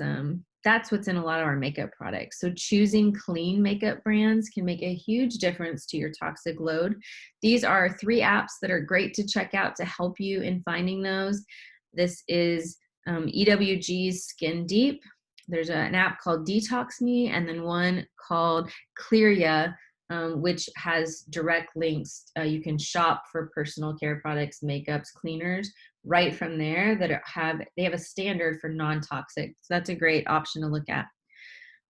what's in a lot of our makeup products. So choosing clean makeup brands can make a huge difference to your toxic load. These are 3 apps that are great to check out to help you in finding those. This is EWG's Skin Deep. There's an app called Detox Me, and then one called Clearia, which has direct links. You can shop for personal care products, makeups, cleaners right from there that they have a standard for non-toxic. So that's a great option to look at.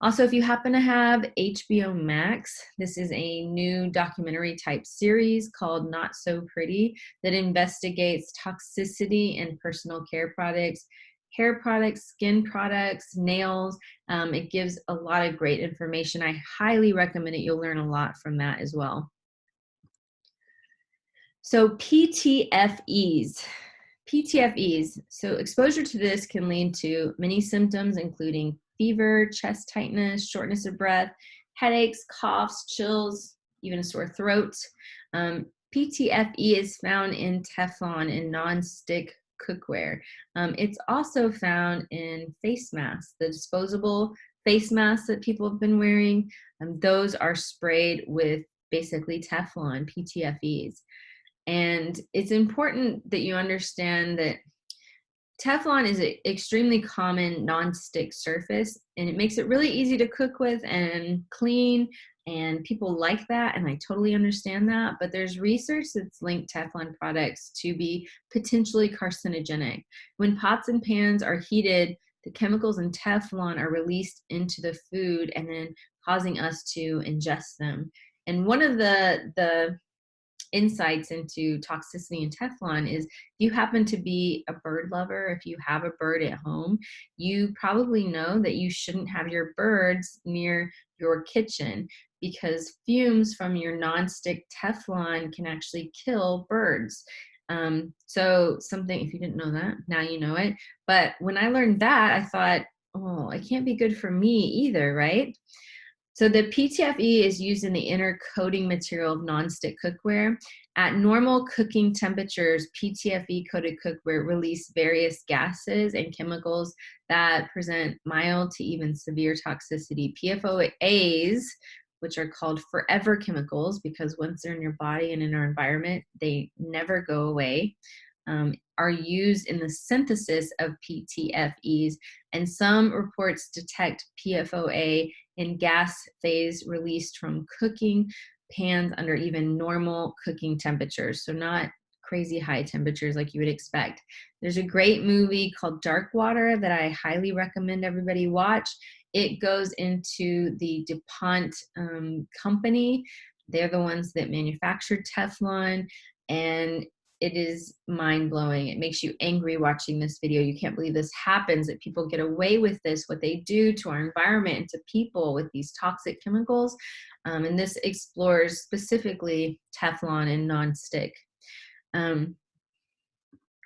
Also, if you happen to have HBO Max, this is a new documentary type series called Not So Pretty that investigates toxicity in personal care products. hair products, skin products, nails. It gives a lot of great information. I highly recommend it. You'll learn a lot from that as well. So PTFEs. PTFEs. So exposure to this can lead to many symptoms, including fever, chest tightness, shortness of breath, headaches, coughs, chills, even a sore throat. PTFE is found in Teflon and non-stick cookware. It's also found in face masks, the disposable face masks that people have been wearing. Those are sprayed with basically Teflon, PTFEs. And it's important that you understand that Teflon is an extremely common non-stick surface, and it makes it really easy to cook with and clean, and people like that, and I totally understand that. But there's research that's linked Teflon products to be potentially carcinogenic. When pots and pans are heated, the chemicals in Teflon are released into the food and then causing us to ingest them. And one of the insights into toxicity in Teflon is, if you happen to be a bird lover, if you have a bird at home, you probably know that you shouldn't have your birds near your kitchen, because fumes from your nonstick Teflon can actually kill birds. So something, if you didn't know that, now you know it. But when I learned that, I thought, oh, it can't be good for me either, right? So the PTFE is used in the inner coating material of nonstick cookware. At normal cooking temperatures, PTFE coated cookware release various gases and chemicals that present mild to even severe toxicity. PFOAs, which are called forever chemicals because once they're in your body and in our environment, they never go away, are used in the synthesis of PTFEs, and some reports detect PFOA in gas phase released from cooking pans under even normal cooking temperatures, so not crazy high temperatures like you would expect. There's a great movie called Dark Water that I highly recommend everybody watch. It goes into the DuPont company. They're the ones that manufactured Teflon, and it is mind-blowing. It makes you angry watching this video. You can't believe this happens, that people get away with this, what they do to our environment and to people with these toxic chemicals. And this explores specifically Teflon and nonstick.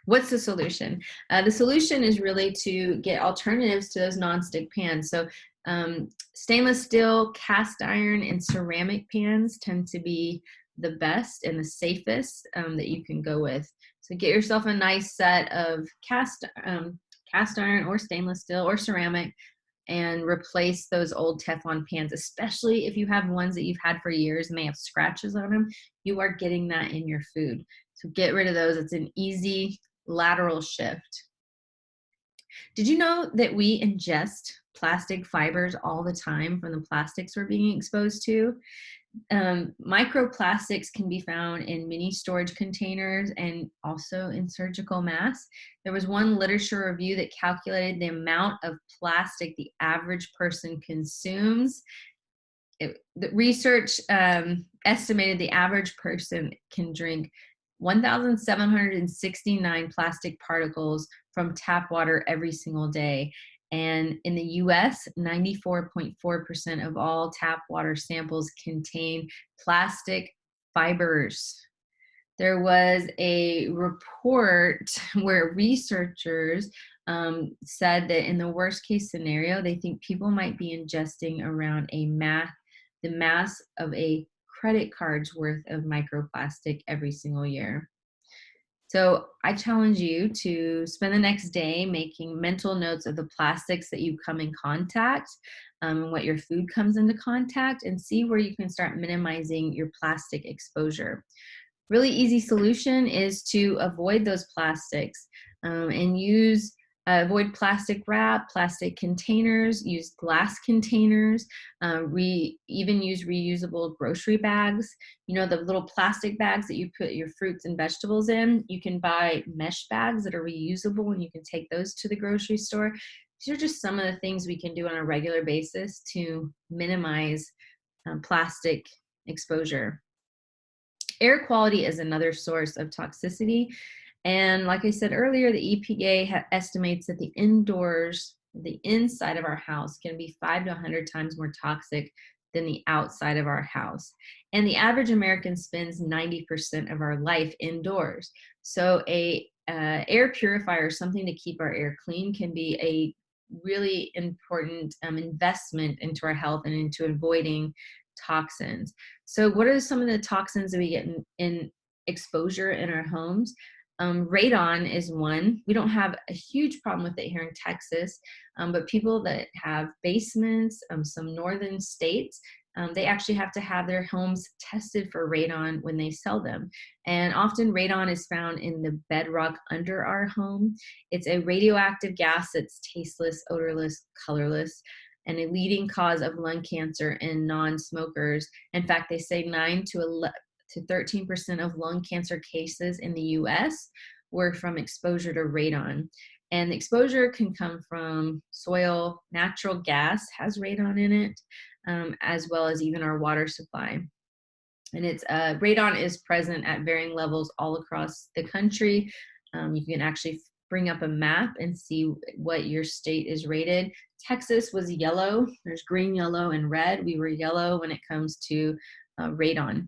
What's the solution? The solution is really to get alternatives to those nonstick pans. So stainless steel, cast iron, and ceramic pans tend to be the best and the safest that you can go with. So get yourself a nice set of cast iron or stainless steel or ceramic, and replace those old Teflon pans, especially if you have ones that you've had for years and they have scratches on them. You are getting that in your food. So get rid of those. It's an easy lateral shift. Did you know that we ingest plastic fibers all the time from the plastics we're being exposed to? Microplastics can be found in mini storage containers and also in surgical masks. There was one literature review that calculated the amount of plastic the average person consumes. The research estimated the average person can drink 1,769 plastic particles from tap water every single day. And in the US, 94.4% of all tap water samples contain plastic fibers. There was a report where researchers said that in the worst case scenario, they think people might be ingesting around the mass of a credit card's worth of microplastic every single year. So I challenge you to spend the next day making mental notes of the plastics that you come in contact, what your food comes into contact, and see where you can start minimizing your plastic exposure. Really easy solution is to avoid those plastics and avoid plastic wrap, plastic containers, use glass containers, even use reusable grocery bags. You know, the little plastic bags that you put your fruits and vegetables in, you can buy mesh bags that are reusable and you can take those to the grocery store. These are just some of the things we can do on a regular basis to minimize plastic exposure. Air quality is another source of toxicity. And like I said earlier, the EPA estimates that the inside of our house can be 5 to 100 times more toxic than the outside of our house. And the average American spends 90% of our life indoors. So a air purifier, something to keep our air clean, can be a really important investment into our health and into avoiding toxins. So what are some of the toxins that we get in exposure in our homes? Radon is one. We don't have a huge problem with it here in Texas, but people that have basements, some northern states, they actually have to have their homes tested for radon when they sell them. And often radon is found in the bedrock under our home. It's a radioactive gas that's tasteless, odorless, colorless, and a leading cause of lung cancer in non-smokers. In fact, they say 9 to 13% of lung cancer cases in the US were from exposure to radon. And the exposure can come from soil, natural gas has radon in it, as well as even our water supply. And it's radon is present at varying levels all across the country. You can actually bring up a map and see what your state is rated. Texas was yellow. There's green, yellow, and red. We were yellow when it comes to radon.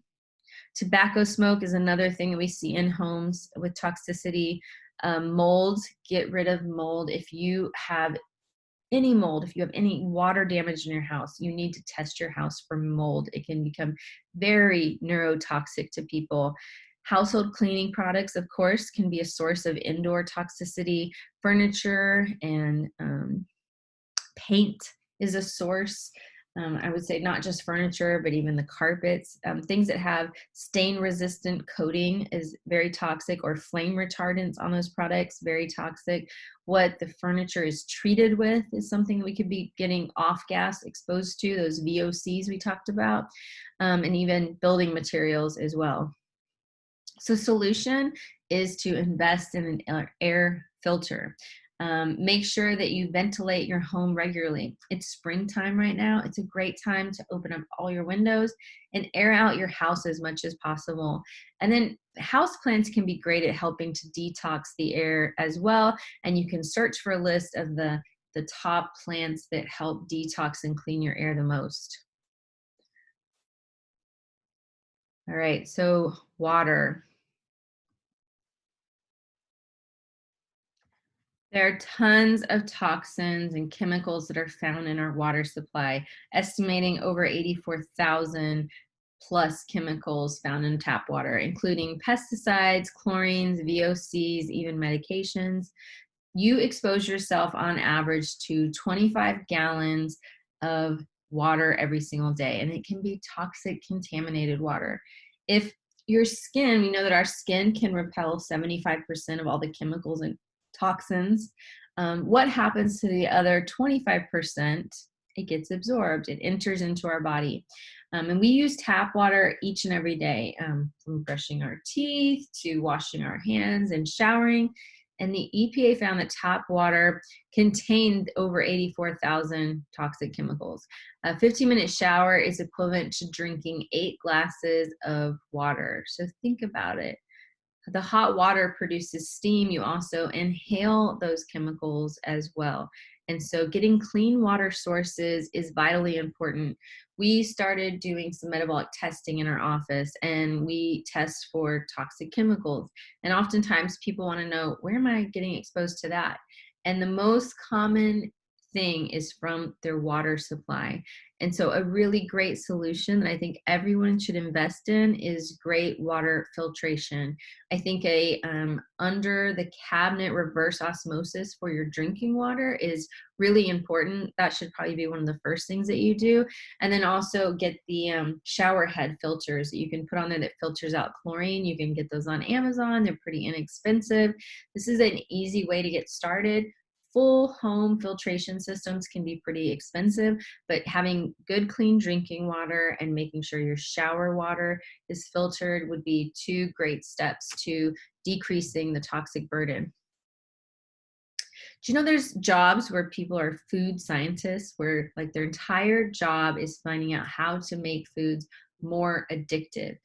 Tobacco smoke is another thing that we see in homes with toxicity. Molds, get rid of mold. If you have any mold, if you have any water damage in your house, you need to test your house for mold. It can become very neurotoxic to people. Household cleaning products, of course, can be a source of indoor toxicity. Furniture and paint is a source. I would say not just furniture, but even the carpets. Things that have stain-resistant coating is very toxic, or flame retardants on those products, very toxic. What the furniture is treated with is something we could be getting off gas exposed to, those VOCs we talked about, and even building materials as well. So solution is to invest in an air filter. Make sure that you ventilate your home regularly. It's springtime right now. It's a great time to open up all your windows and air out your house as much as possible. And then houseplants can be great at helping to detox the air as well. And you can search for a list of the top plants that help detox and clean your air the most. All right, so water. There are tons of toxins and chemicals that are found in our water supply, estimating over 84,000 plus chemicals found in tap water, including pesticides, chlorines, VOCs, even medications. You expose yourself on average to 25 gallons of water every single day, and it can be toxic, contaminated water. If your skin, we know that our skin can repel 75% of all the chemicals and toxins. What happens to the other 25%? It gets absorbed, it enters into our body. And we use tap water each and every day, from brushing our teeth to washing our hands and showering. And the EPA found that tap water contained over 84,000 toxic chemicals. A 15-minute shower is equivalent to drinking 8 glasses of water. So think about it. The hot water produces steam. You also inhale those chemicals as well. And so getting clean water sources is vitally important. We started doing some metabolic testing in our office, and we test for toxic chemicals. And oftentimes people want to know, where am I getting exposed to that? And the most common thing is from their water supply. And so a really great solution that I think everyone should invest in is great water filtration. I think a under the cabinet reverse osmosis for your drinking water is really important. That should probably be one of the first things that you do. And then also get the shower head filters that you can put on there that filters out chlorine. You can get those on Amazon. They're pretty inexpensive. This is an easy way to get started. Full home filtration systems can be pretty expensive, but having good, clean drinking water and making sure your shower water is filtered would be 2 great steps to decreasing the toxic burden. Do you know there's jobs where people are food scientists, where like their entire job is finding out how to make foods more addictive?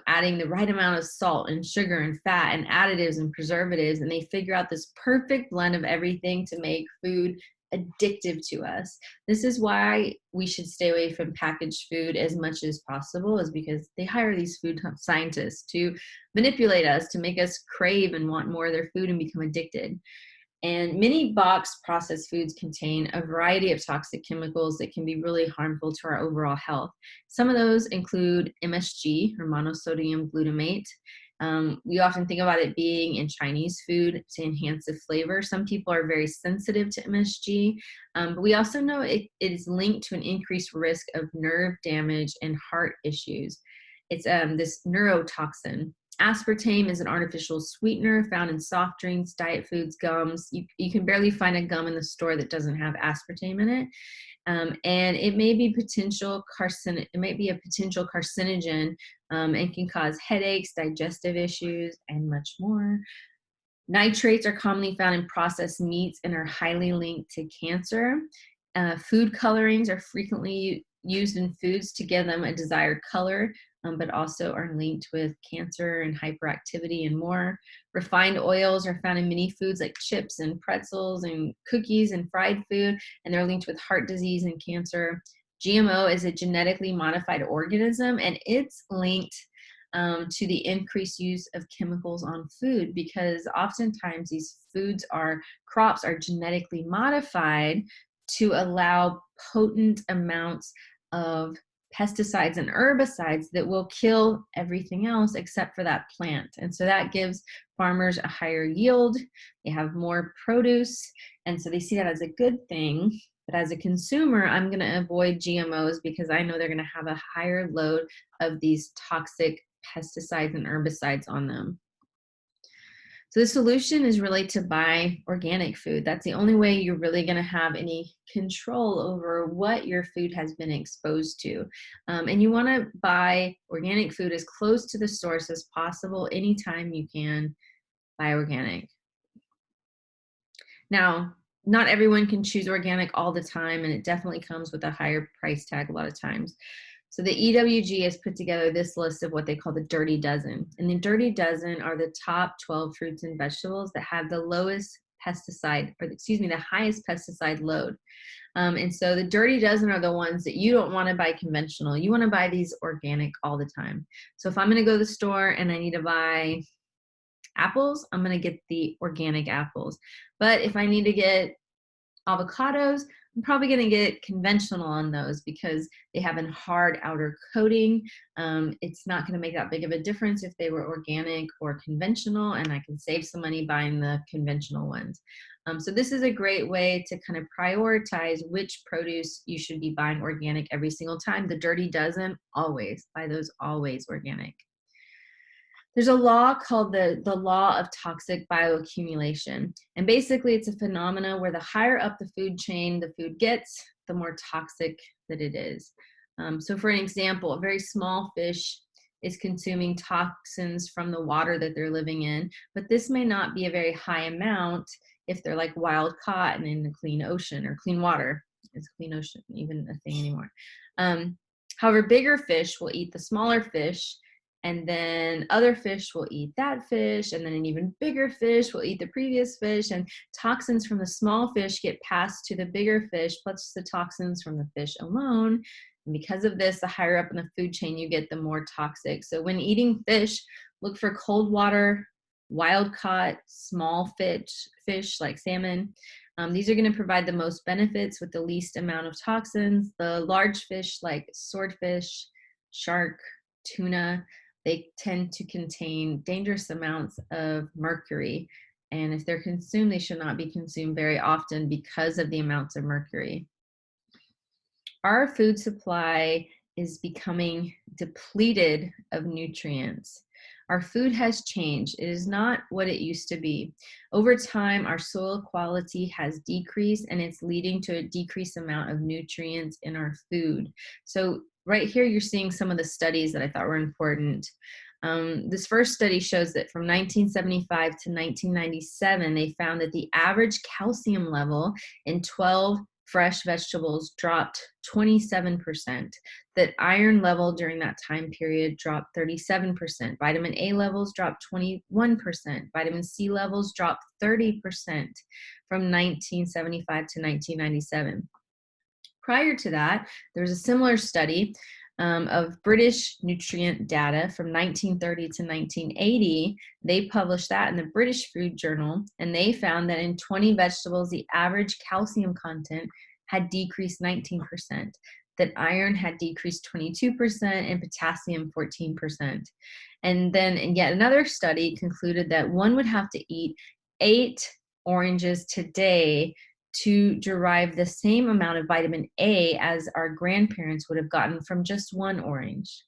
adding the right amount of salt and sugar and fat and additives and preservatives. And they figure out this perfect blend of everything to make food addictive to us. This is why we should stay away from packaged food as much as possible, is because they hire these food scientists to manipulate us, to make us crave and want more of their food and become addicted. And many box processed foods contain a variety of toxic chemicals that can be really harmful to our overall health. Some of those include MSG, or monosodium glutamate. We often think about it being in Chinese food to enhance the flavor. Some people are very sensitive to MSG, but we also know it is linked to an increased risk of nerve damage and heart issues. It's this neurotoxin. Aspartame is an artificial sweetener found in soft drinks, diet foods, gums. You can barely find a gum in the store that doesn't have aspartame in it. And it may be a potential carcinogen, and can cause headaches, digestive issues, and much more. Nitrates are commonly found in processed meats and are highly linked to cancer. Food colorings are frequently used in foods to give them a desired color, but also are linked with cancer and hyperactivity and more. Refined oils are found in many foods like chips and pretzels and cookies and fried food, and they're linked with heart disease and cancer. GMO is a genetically modified organism, and it's linked to the increased use of chemicals on food, because oftentimes these crops are genetically modified to allow potent amounts of pesticides and herbicides that will kill everything else except for that plant. And so that gives farmers a higher yield. They have more produce. And so they see that as a good thing. But as a consumer, I'm going to avoid GMOs because I know they're going to have a higher load of these toxic pesticides and herbicides on them. So the solution is really to buy organic food. That's the only way you're really going to have any control over what your food has been exposed to. And you want to buy organic food as close to the source as possible anytime you can buy organic. Now, not everyone can choose organic all the time, and it definitely comes with a higher price tag a lot of times. So the EWG has put together this list of what they call the Dirty Dozen. And the Dirty Dozen are the top 12 fruits and vegetables that have the highest pesticide load. And so the Dirty Dozen are the ones that you don't want to buy conventional. You want to buy these organic all the time. So if I'm going to go to the store and I need to buy apples, I'm going to get the organic apples. But if I need to get avocados, I'm probably going to get conventional on those because they have a hard outer coating. It's not going to make that big of a difference if they were organic or conventional, and I can save some money buying the conventional ones. So this is a great way to kind of prioritize which produce you should be buying organic every single time. The Dirty Dozen, always buy those always organic. There's a law called the law of toxic bioaccumulation. And basically it's a phenomena where the higher up the food chain the food gets, the more toxic that it is. So for an example, a very small fish is consuming toxins from the water that they're living in, but this may not be a very high amount if they're like wild caught and in a clean ocean or clean water. Is clean ocean even a thing anymore? However, bigger fish will eat the smaller fish, and then other fish will eat that fish, and then an even bigger fish will eat the previous fish, and toxins from the small fish get passed to the bigger fish, plus the toxins from the fish alone. And because of this, the higher up in the food chain you get, the more toxic. So when eating fish, look for cold water, wild caught, small fish like salmon. These are going to provide the most benefits with the least amount of toxins. The large fish like swordfish, shark, tuna, they tend to contain dangerous amounts of mercury. And if they're consumed, they should not be consumed very often because of the amounts of mercury. Our food supply is becoming depleted of nutrients. Our food has changed. It is not what it used to be. Over time, our soil quality has decreased, and it's leading to a decreased amount of nutrients in our food. So right here, you're seeing some of the studies that I thought were important. This first study shows that from 1975 to 1997, they found that the average calcium level in 12 fresh vegetables dropped 27%. That iron level during that time period dropped 37%. Vitamin A levels dropped 21%. Vitamin C levels dropped 30% from 1975 to 1997. Prior to that, there was a similar study of British nutrient data from 1930 to 1980. They published that in the British Food Journal, and they found that in 20 vegetables, the average calcium content had decreased 19%, that iron had decreased 22%, and potassium 14%. And then and yet another study concluded that one would have to eat 8 oranges today to derive the same amount of vitamin A as our grandparents would have gotten from just one orange.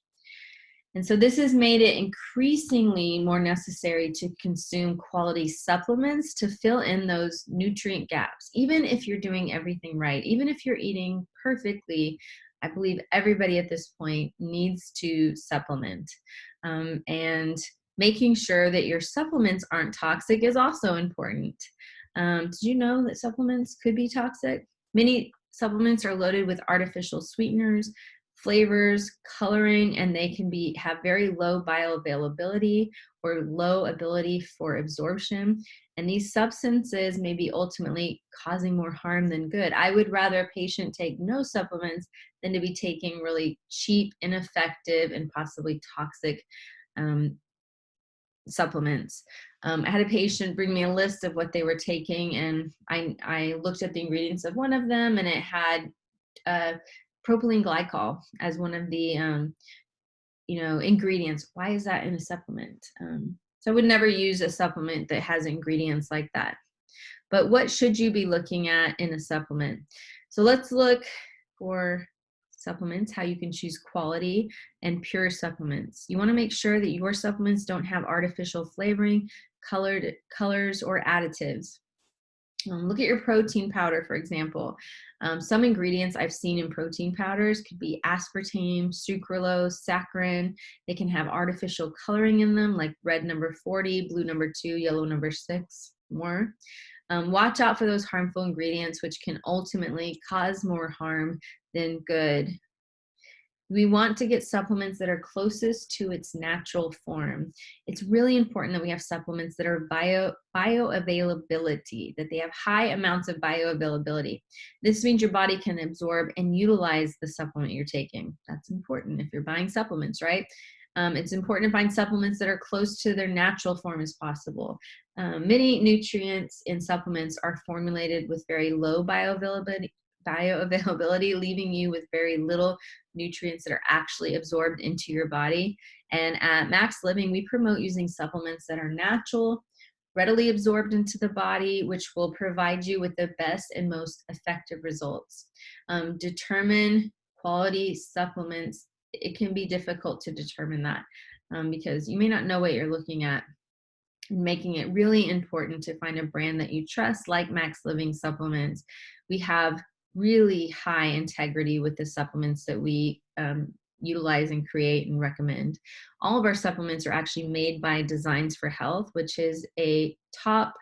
And so this has made it increasingly more necessary to consume quality supplements to fill in those nutrient gaps. Even if you're doing everything right, even if you're eating perfectly, I believe everybody at this point needs to supplement. And making sure that your supplements aren't toxic is also important. Did you know that supplements could be toxic? Many supplements are loaded with artificial sweeteners, flavors, coloring, and they can have very low bioavailability or low ability for absorption. And these substances may be ultimately causing more harm than good. I would rather a patient take no supplements than to be taking really cheap, ineffective, and possibly toxic supplements. I had a patient bring me a list of what they were taking, and I looked at the ingredients of one of them, and it had propylene glycol as one of the ingredients. Why is that in a supplement? So I would never use a supplement that has ingredients like that. But what should you be looking at in a supplement? So let's look for supplements, how you can choose quality and pure supplements. You want to make sure that your supplements don't have artificial flavoring, colors, or additives. Look at your protein powder, for example. Some ingredients I've seen in protein powders could be aspartame, sucralose, saccharin. They can have artificial coloring in them, like red number 40, blue number 2, yellow number 6, more. Watch out for those harmful ingredients, which can ultimately cause more harm than good. We want to get supplements that are closest to its natural form. It's really important that we have supplements that are bioavailability, that they have high amounts of bioavailability. This means your body can absorb and utilize the supplement you're taking. That's important if you're buying supplements, right? It's important to find supplements that are close to their natural form as possible. Many nutrients in supplements are formulated with very low bioavailability, leaving you with very little nutrients that are actually absorbed into your body. And at Max Living, we promote using supplements that are natural, readily absorbed into the body, which will provide you with the best and most effective results. Determine quality supplements. It can be difficult to determine that because you may not know what you're looking at. Making it really important to find a brand that you trust, like Max Living Supplements. We have really high integrity with the supplements that we utilize and create and recommend. All of our supplements are actually made by Designs for Health, which is a top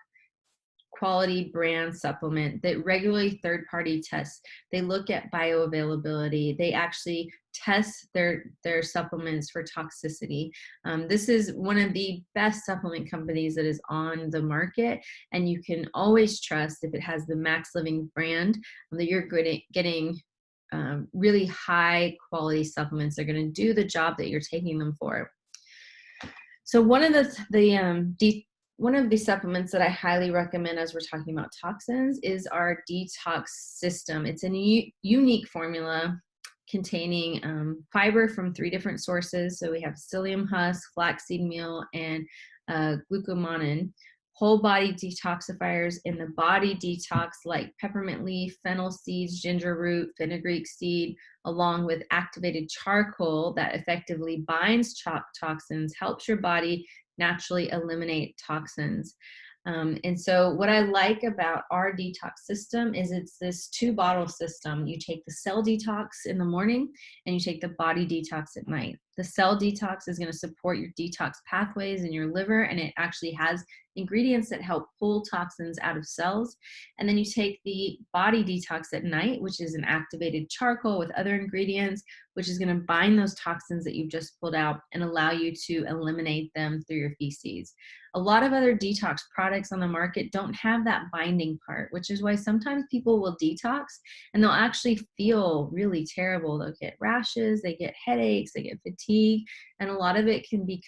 quality brand supplement that regularly third-party tests. They look at bioavailability. They actually test their supplements for toxicity. This is one of the best supplement companies that is on the market, and you can always trust if it has the Max Living brand that you're getting really high quality supplements. They're going to do the job that you're taking them for. So one of the supplements that I highly recommend as we're talking about toxins is our Detox system. It's a unique formula containing fiber from 3 different sources. So we have psyllium husk, flaxseed meal, and glucomannan. Whole body detoxifiers in the body detox like peppermint leaf, fennel seeds, ginger root, fenugreek seed, along with activated charcoal that effectively binds toxins, helps your body naturally eliminate toxins. And so what I like about our detox system is it's this 2-bottle system. You take the cell detox in the morning and you take the body detox at night. The cell detox is going to support your detox pathways in your liver, and it actually has ingredients that help pull toxins out of cells. And then you take the body detox at night, which is an activated charcoal with other ingredients, which is going to bind those toxins that you've just pulled out and allow you to eliminate them through your feces. A lot of other detox products on the market don't have that binding part, which is why sometimes people will detox and they'll actually feel really terrible. They'll get rashes, they get headaches, they get fatigue, and a lot of it can be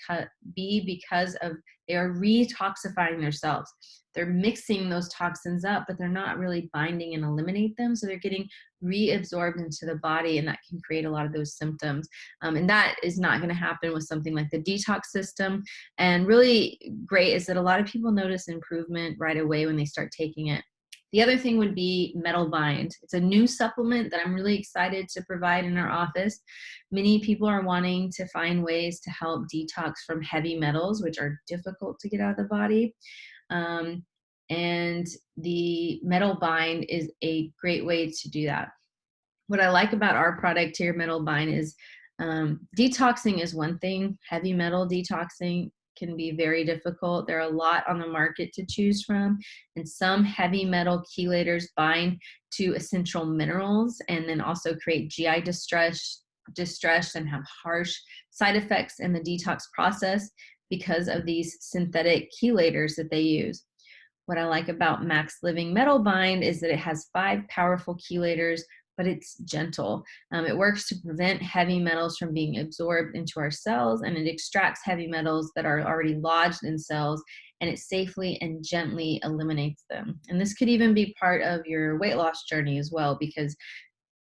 because of they are retoxifying themselves. They're mixing those toxins up, but they're not really binding and eliminate them. So they're getting reabsorbed into the body, and that can create a lot of those symptoms. And that is not going to happen with something like the detox system. And really great is that a lot of people notice improvement right away when they start taking it. The other thing would be Metal Bind. It's a new supplement that I'm really excited to provide in our office. Many people are wanting to find ways to help detox from heavy metals, which are difficult to get out of the body. And the Metal Bind is a great way to do that. What I like about our product here, Metal Bind, is detoxing is one thing. Heavy metal detoxing can be very difficult. There are a lot on the market to choose from, and some heavy metal chelators bind to essential minerals and then also create GI distress and have harsh side effects in the detox process because of these synthetic chelators that they use. What I like about Max Living Metal Bind is that it has 5 powerful chelators, but it's gentle. It works to prevent heavy metals from being absorbed into our cells, and it extracts heavy metals that are already lodged in cells, and it safely and gently eliminates them. And this could even be part of your weight loss journey as well, because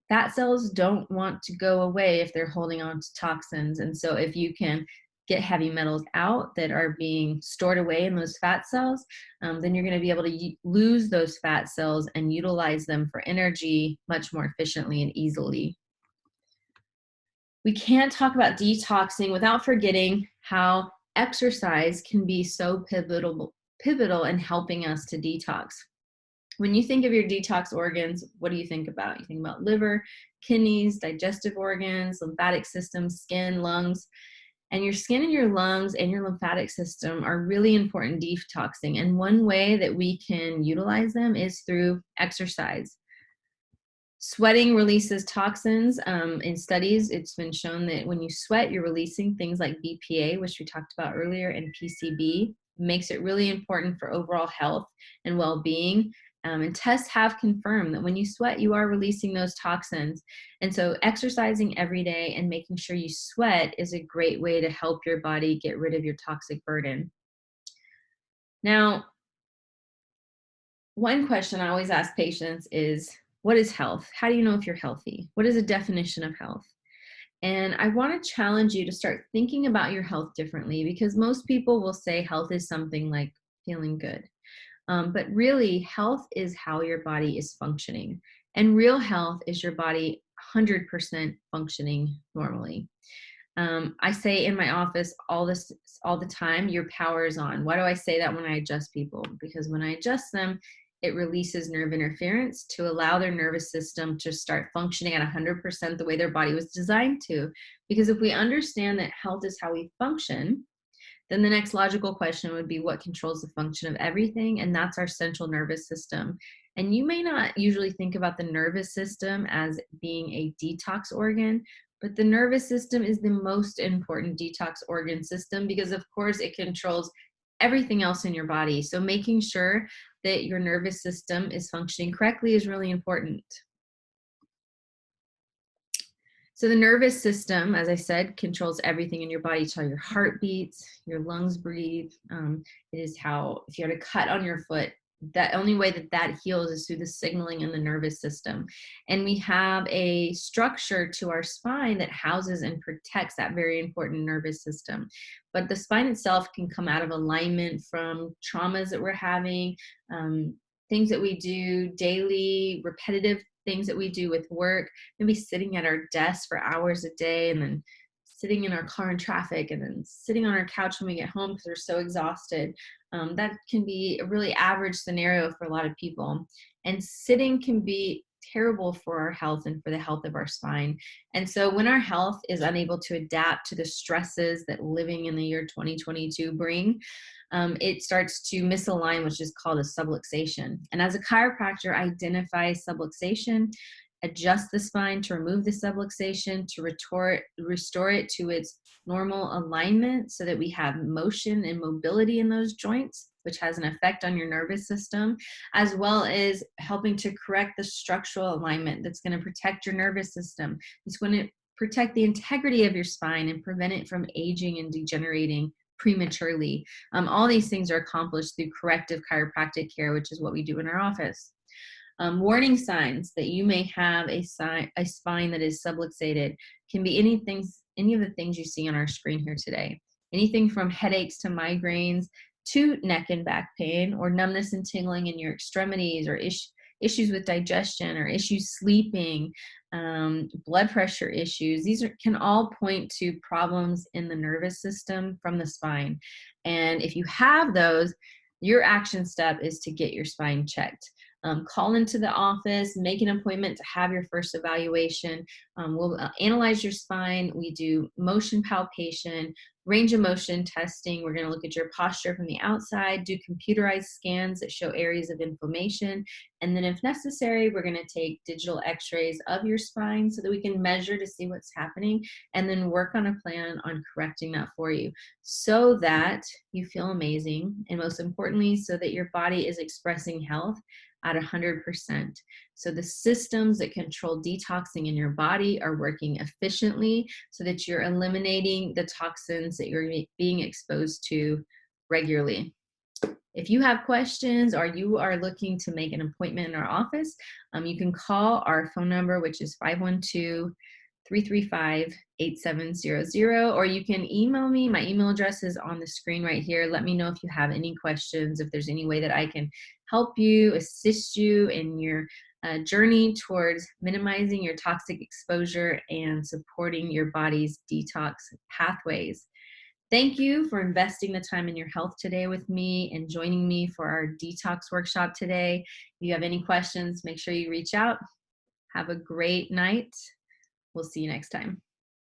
fat cells don't want to go away if they're holding on to toxins. And so if you can get heavy metals out that are being stored away in those fat cells, then you're going to be able to lose those fat cells and utilize them for energy much more efficiently and easily. We can't talk about detoxing without forgetting how exercise can be so pivotal in helping us to detox. When you think of your detox organs, what do you think about? You think about liver, kidneys, digestive organs, lymphatic system, skin, lungs. And your skin and your lungs and your lymphatic system are really important detoxing. And one way that we can utilize them is through exercise. Sweating releases toxins. In studies, it's been shown that when you sweat, you're releasing things like BPA, which we talked about earlier, and PCB. Makes it really important for overall health and well-being. And tests have confirmed that when you sweat, you are releasing those toxins. And so exercising every day and making sure you sweat is a great way to help your body get rid of your toxic burden. Now, one question I always ask patients is, what is health? How do you know if you're healthy? What is a definition of health? And I want to challenge you to start thinking about your health differently, because most people will say health is something like feeling good. But really, health is how your body is functioning. And real health is your body 100% functioning normally. I say in my office all the time, your power is on. Why do I say that when I adjust people? Because when I adjust them, it releases nerve interference to allow their nervous system to start functioning at 100% the way their body was designed to. Because if we understand that health is how we function, then the next logical question would be, what controls the function of everything? And that's our central nervous system. And you may not usually think about the nervous system as being a detox organ, but the nervous system is the most important detox organ system because, of course, it controls everything else in your body. So making sure that your nervous system is functioning correctly is really important. So the nervous system, as I said, controls everything in your body. It's how your heart beats, your lungs breathe. It is how, if you had a cut on your foot, the only way that that heals is through the signaling in the nervous system. And we have a structure to our spine that houses and protects that very important nervous system. But the spine itself can come out of alignment from traumas that we're having, things that we do daily, repetitive things that we do with work, maybe sitting at our desk for hours a day and then sitting in our car in traffic and then sitting on our couch when we get home because we're so exhausted. That can be a really average scenario for a lot of people. And sitting can terrible for our health and for the health of our spine. And so when our health is unable to adapt to the stresses that living in the year 2022 bring, it starts to misalign, which is called a subluxation. And as a chiropractor, identify subluxation, adjust the spine to remove the subluxation, to restore it to its normal alignment so that we have motion and mobility in those joints, which has an effect on your nervous system, as well as helping to correct the structural alignment that's going to protect your nervous system. It's going to protect the integrity of your spine and prevent it from aging and degenerating prematurely. All these things are accomplished through corrective chiropractic care, which is what we do in our office. Warning signs that you may have a spine that is subluxated can be any of the things you see on our screen here today. Anything from headaches to migraines to neck and back pain, or numbness and tingling in your extremities, or issues with digestion, or issues sleeping, blood pressure issues. These can all point to problems in the nervous system from the spine. And if you have those, your action step is to get your spine checked. Call into the office, make an appointment to have your first evaluation. We'll analyze your spine. We do motion palpation, range of motion testing. We're going to look at your posture from the outside, do computerized scans that show areas of inflammation. And then if necessary, we're going to take digital x-rays of your spine so that we can measure to see what's happening and then work on a plan on correcting that for you so that you feel amazing. And most importantly, so that your body is expressing health at 100%. So the systems that control detoxing in your body are working efficiently so that you're eliminating the toxins that you're being exposed to regularly. If you have questions or you are looking to make an appointment in our office, you can call our phone number, which is 512-335-8700, or you can email me. My email address is on the screen right here. Let me know if you have any questions, if there's any way that I can help you, assist you in your journey towards minimizing your toxic exposure and supporting your body's detox pathways. Thank you for investing the time in your health today with me and joining me for our detox workshop today. If you have any questions, make sure you reach out. Have a great night. We'll see you next time.